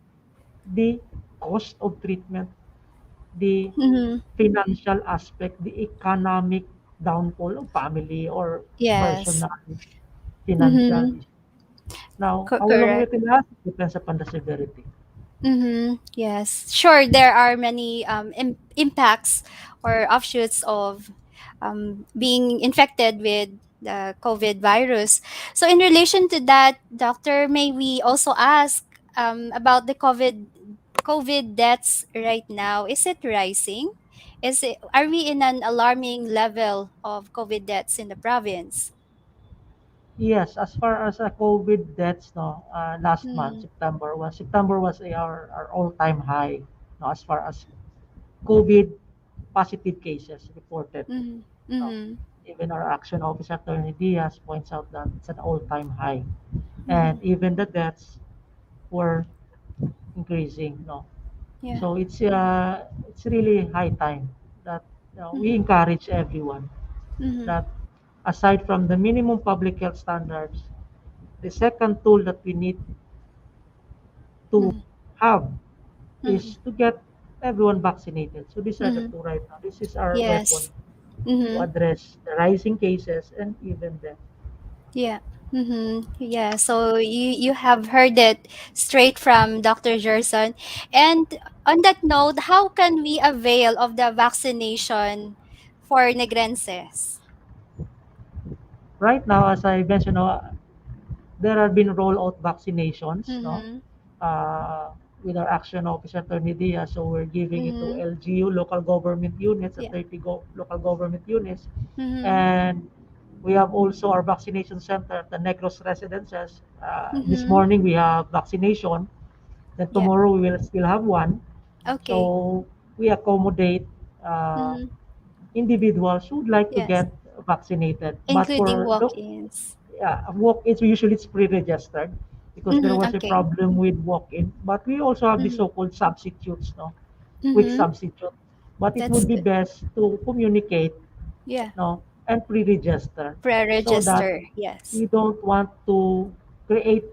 the cost of treatment, the financial aspect, the economic downfall of family or Yes. personal financial issue. Now, how long Correct. it will last depends upon the severity. Yes, sure. There are many impacts or offshoots of being infected with the COVID virus. So, in relation to that, doctor, may we also ask about the COVID deaths right now? Is it rising? Are we in an alarming level of COVID deaths in the province? Yes, as far as COVID deaths, no, last month, Mm-hmm. our all-time high, no, as far as COVID positive cases reported. Mm-hmm. No. Mm-hmm. Even our action officer, Attorney Diaz, points out that it's an all-time high. Mm-hmm. And even the deaths were increasing. No. Yeah. So it's really high time that we encourage everyone Mm-hmm. that, aside from the minimum public health standards, the second tool that we need to have Mm-hmm. is to get everyone vaccinated. So these are the Mm-hmm. two right now. This is our weapon Yes. to Mm-hmm. address the rising cases and even death. Yeah. Yeah. So you have heard it straight from Dr. Gerson. And on that note, how can we avail of the vaccination for Negrenses? Right now, as I mentioned, there have been rollout vaccinations, no, Mm-hmm. uh, with our action officer, Attorney Diaz. So we're giving it to Mm-hmm. LGU, local government units, at Yeah. 30 local government units. Mm-hmm. And we have also our vaccination center at the Negros residences. This Mm-hmm. morning we have vaccination. Then Yeah. tomorrow we will still have one. Okay. So we accommodate uh, Mm-hmm. individuals who would like to Yes. get vaccinated. But Including for walk-ins. walk-ins, usually it's pre-registered because there Mm-hmm. was a Okay. problem with walk-in. But we also have the Mm-hmm. so-called substitutes, no, quick Mm-hmm. substitute. But it That's would be good. best to communicate, Yeah. no, and pre-register so that Pre-register. Yes. we don't want to create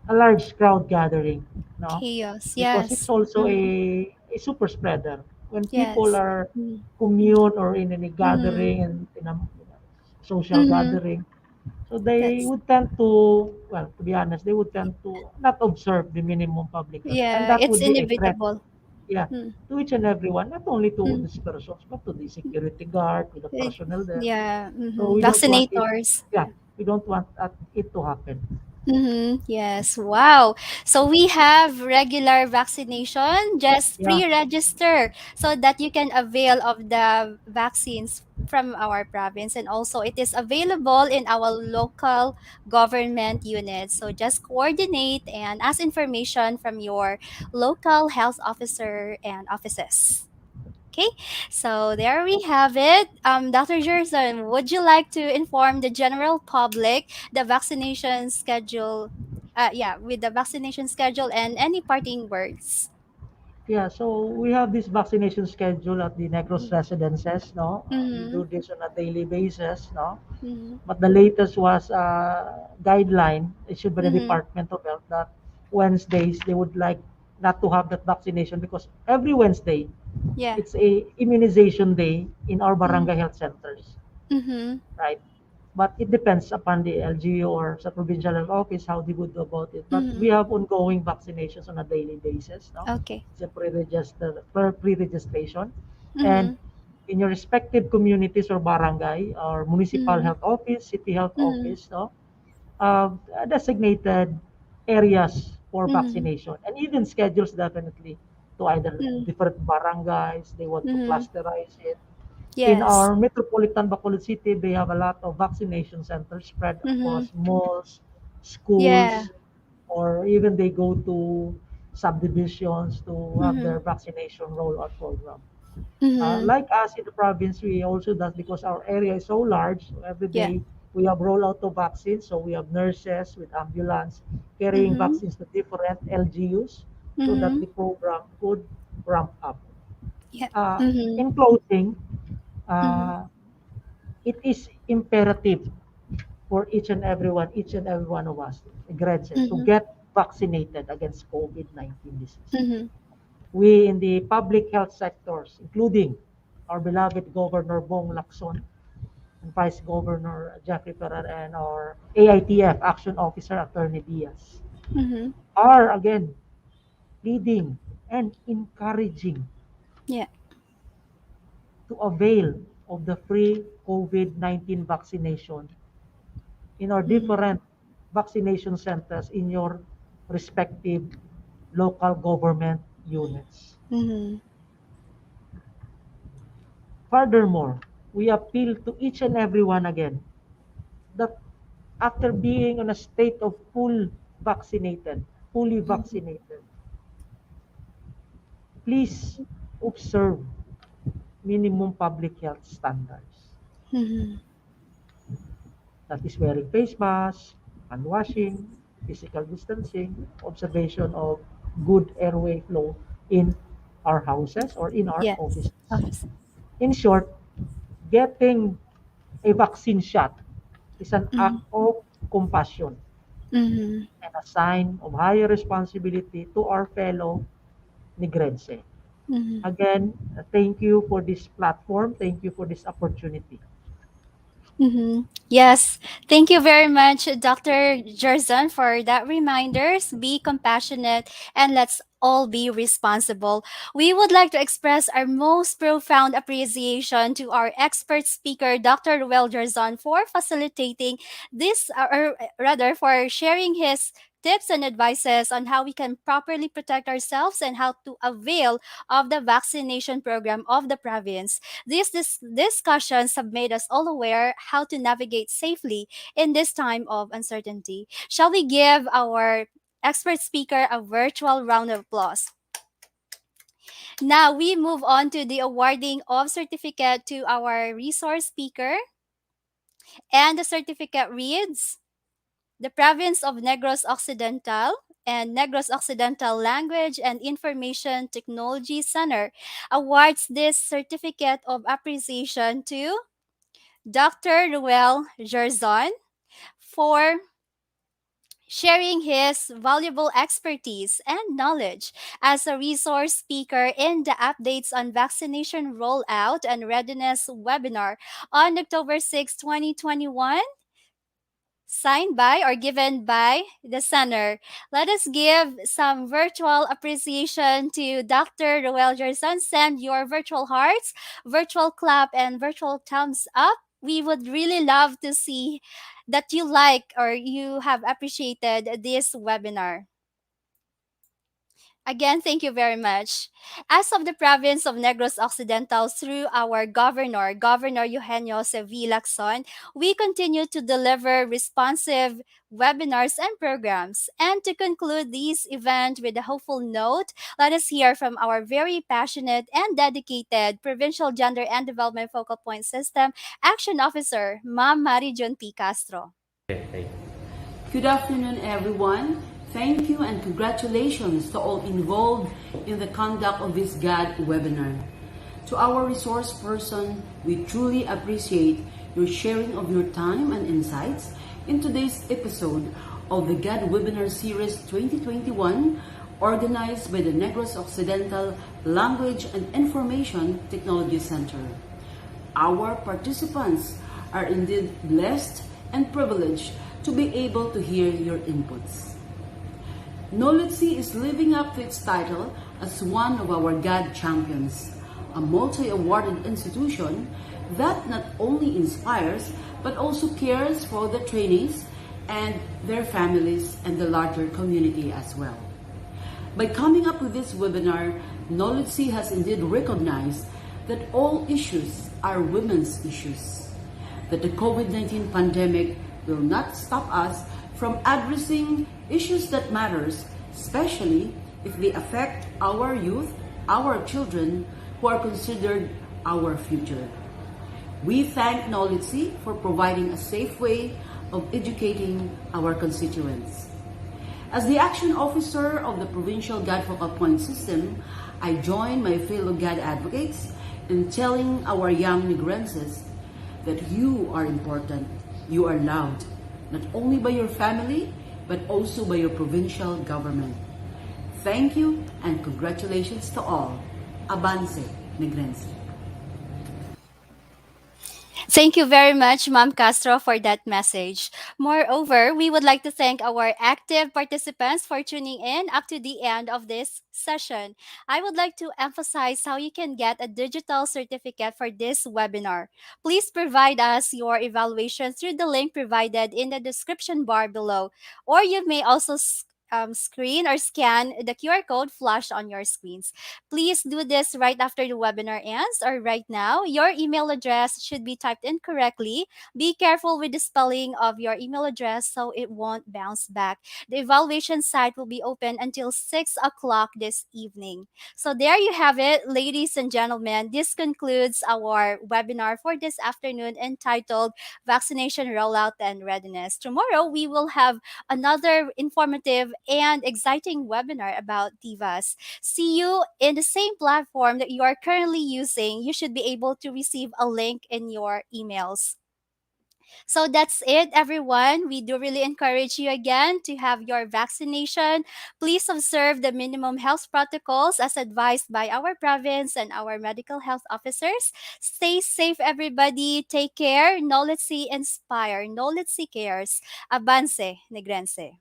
a large crowd gathering, no, Chaos. because it's Yes. also Mm-hmm. a super spreader. When people Yes. are commune or in any Mm-hmm. gathering and in a social Mm-hmm. gathering, so they That's would tend to, well, to be honest, they would tend to not observe the minimum public health, and yeah. that It's would be a threat, inevitable. yeah, Mm. to each and everyone, not only to Mm. these persons, but to the security guard, to the Eh, personnel there. Yeah. So Mm-hmm. we don't want it, Vaccinators. yeah, we don't want it to happen. Yes. Wow. So we have regular vaccination. Just Yeah. pre-register so that you can avail of the vaccines from our province, and also it is available in our local government units. So just coordinate and ask information from your local health officer and offices. Okay, so there we have it. Dr. Gerson, would you like to inform the general public the vaccination schedule? Yeah, with the vaccination schedule and any parting words. Yeah, so we have this vaccination schedule at the Negros residences, no? We do this on a daily basis, no? But the latest was a guideline issued by the Department of Health that Wednesdays they would like not to have that vaccination because every Wednesday Yeah. it's a immunization day in our barangay health centers, right? But it depends upon the LGU or sa provincial health office how they would go about it. But we have ongoing vaccinations on a daily basis, no? Okay. It's a pre-registration. And in your respective communities or barangay or municipal health office, city health office, no? Designated areas for vaccination and even schedules definitely to either different barangays, they want to clusterize it. In Yes. our metropolitan Bacolod City, they have a lot of vaccination centers spread across malls, Yeah. schools, or even they go to subdivisions to have their vaccination rollout program. Like us in the province, we also does because our area is so large. So every Yeah. day we have rollout of vaccines. So we have nurses with ambulance carrying vaccines to different LGUs so that the program could ramp up. Yeah. In closing, uh, it is imperative for each and every one of us, Gretchen, to get vaccinated against COVID-19 disease. We in the public health sectors, including our beloved Governor Bong Lacson and Vice Governor Jeffrey Ferrer and our AITF Action Officer Attorney Diaz, are again leading and encouraging Yeah. to avail of the free COVID-19 vaccination in our different vaccination centers in your respective local government units. Furthermore, we appeal to each and every one again that after being on a state of fully vaccinated, please observe minimum public health standards. That is wearing face masks, hand washing, physical distancing, observation of good airway flow in our houses or in our Yes. offices. In short, getting a vaccine shot is an act of compassion and a sign of higher responsibility to our fellow Negrense. Again, thank you for this platform. Thank you for this opportunity. Yes, thank you very much, Dr. Jerzon, for that reminders. Be compassionate and let's all be responsible. We would like to express our most profound appreciation to our expert speaker, Dr. Ruel Jerzon, for facilitating this, or rather, for sharing his tips and advices on how we can properly protect ourselves and how to avail of the vaccination program of the province. These discussions have made us all aware how to navigate safely in this time of uncertainty. Shall we give our expert speaker a virtual round of applause? Now we move on to the awarding of certificate to our resource speaker. And the certificate reads, the Province of Negros Occidental and Negros Occidental Language and Information Technology Center awards this certificate of appreciation to Dr. Ruel Jerzon for sharing his valuable expertise and knowledge as a resource speaker in the updates on vaccination rollout and readiness webinar on October 6, 2021. Signed by or given by the center. Let us give some virtual appreciation to Dr. Ruel Gerson. Send your virtual hearts, virtual clap, and virtual thumbs up. We would really love to see that you like or you have appreciated this webinar. Again, thank you very much. As of the province of Negros Occidental, through our Governor Eugenio V. Lacson, we continue to deliver responsive webinars and programs. And to conclude this event with a hopeful note, let us hear from our very passionate and dedicated Provincial Gender and Development Focal Point System Action Officer, Ma'am Mary John P. Castro. Good afternoon, everyone. Thank you and congratulations to all involved in the conduct of this GAD webinar. To our resource person, we truly appreciate your sharing of your time and insights in today's episode of the GAD Webinar Series 2021, organized by the Negros Occidental Language and Information Technology Center. Our participants are indeed blessed and privileged to be able to hear your inputs. NOLITC is living up to its title as one of our GAD champions, a multi-awarded institution that not only inspires but also cares for the trainees and their families and the larger community as well. By coming up with this webinar, NOLITC has indeed recognized that all issues are women's issues, that the COVID-19 pandemic will not stop us from addressing issues that matters, especially if they affect our youth, our children, who are considered our future. We thank NOLITC for providing a safe way of educating our constituents. As the action officer of the Provincial GAD Focal Point System, I join my fellow GAD advocates in telling our young Negrenses that you are important, you are loved, not only by your family, but also by your provincial government. Thank you and congratulations to all. Avance, Negrense. Thank you very much, Ma'am Castro, for that message. Moreover, we would like to thank our active participants for tuning in up to the end of this session. I would like to emphasize how you can get a digital certificate for this webinar. Please provide us your evaluation through the link provided in the description bar below, or you may also screen or scan the QR code flashed on your screens. Please do this right after the webinar ends or right now. Your email address should be typed in correctly. Be careful with the spelling of your email address so it won't bounce back. The evaluation site will be open until 6 o'clock this evening. So there you have it, ladies and gentlemen. This concludes our webinar for this afternoon entitled Vaccination, Rollout, and Readiness. Tomorrow, we will have another informative and exciting webinar about divas. See you in the same platform that you are currently using. You should be able to receive a link in your emails. So that's it, everyone. We do really encourage you again to have your vaccination. Please observe the minimum health protocols as advised by our province and our medical health officers. Stay safe, everybody. Take care. NOLITC inspire. NOLITC cares. Avance, Negrense.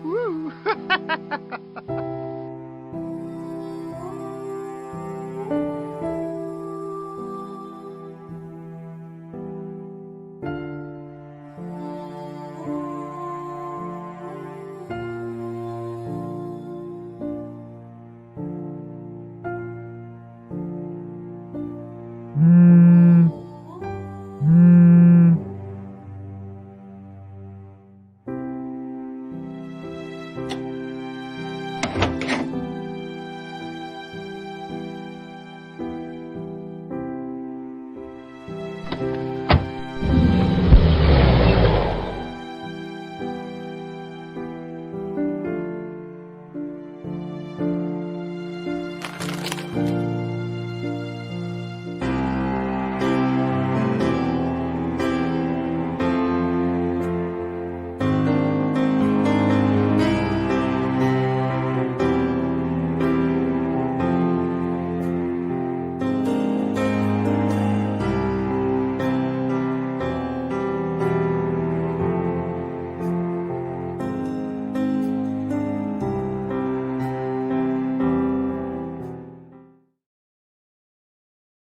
Woo!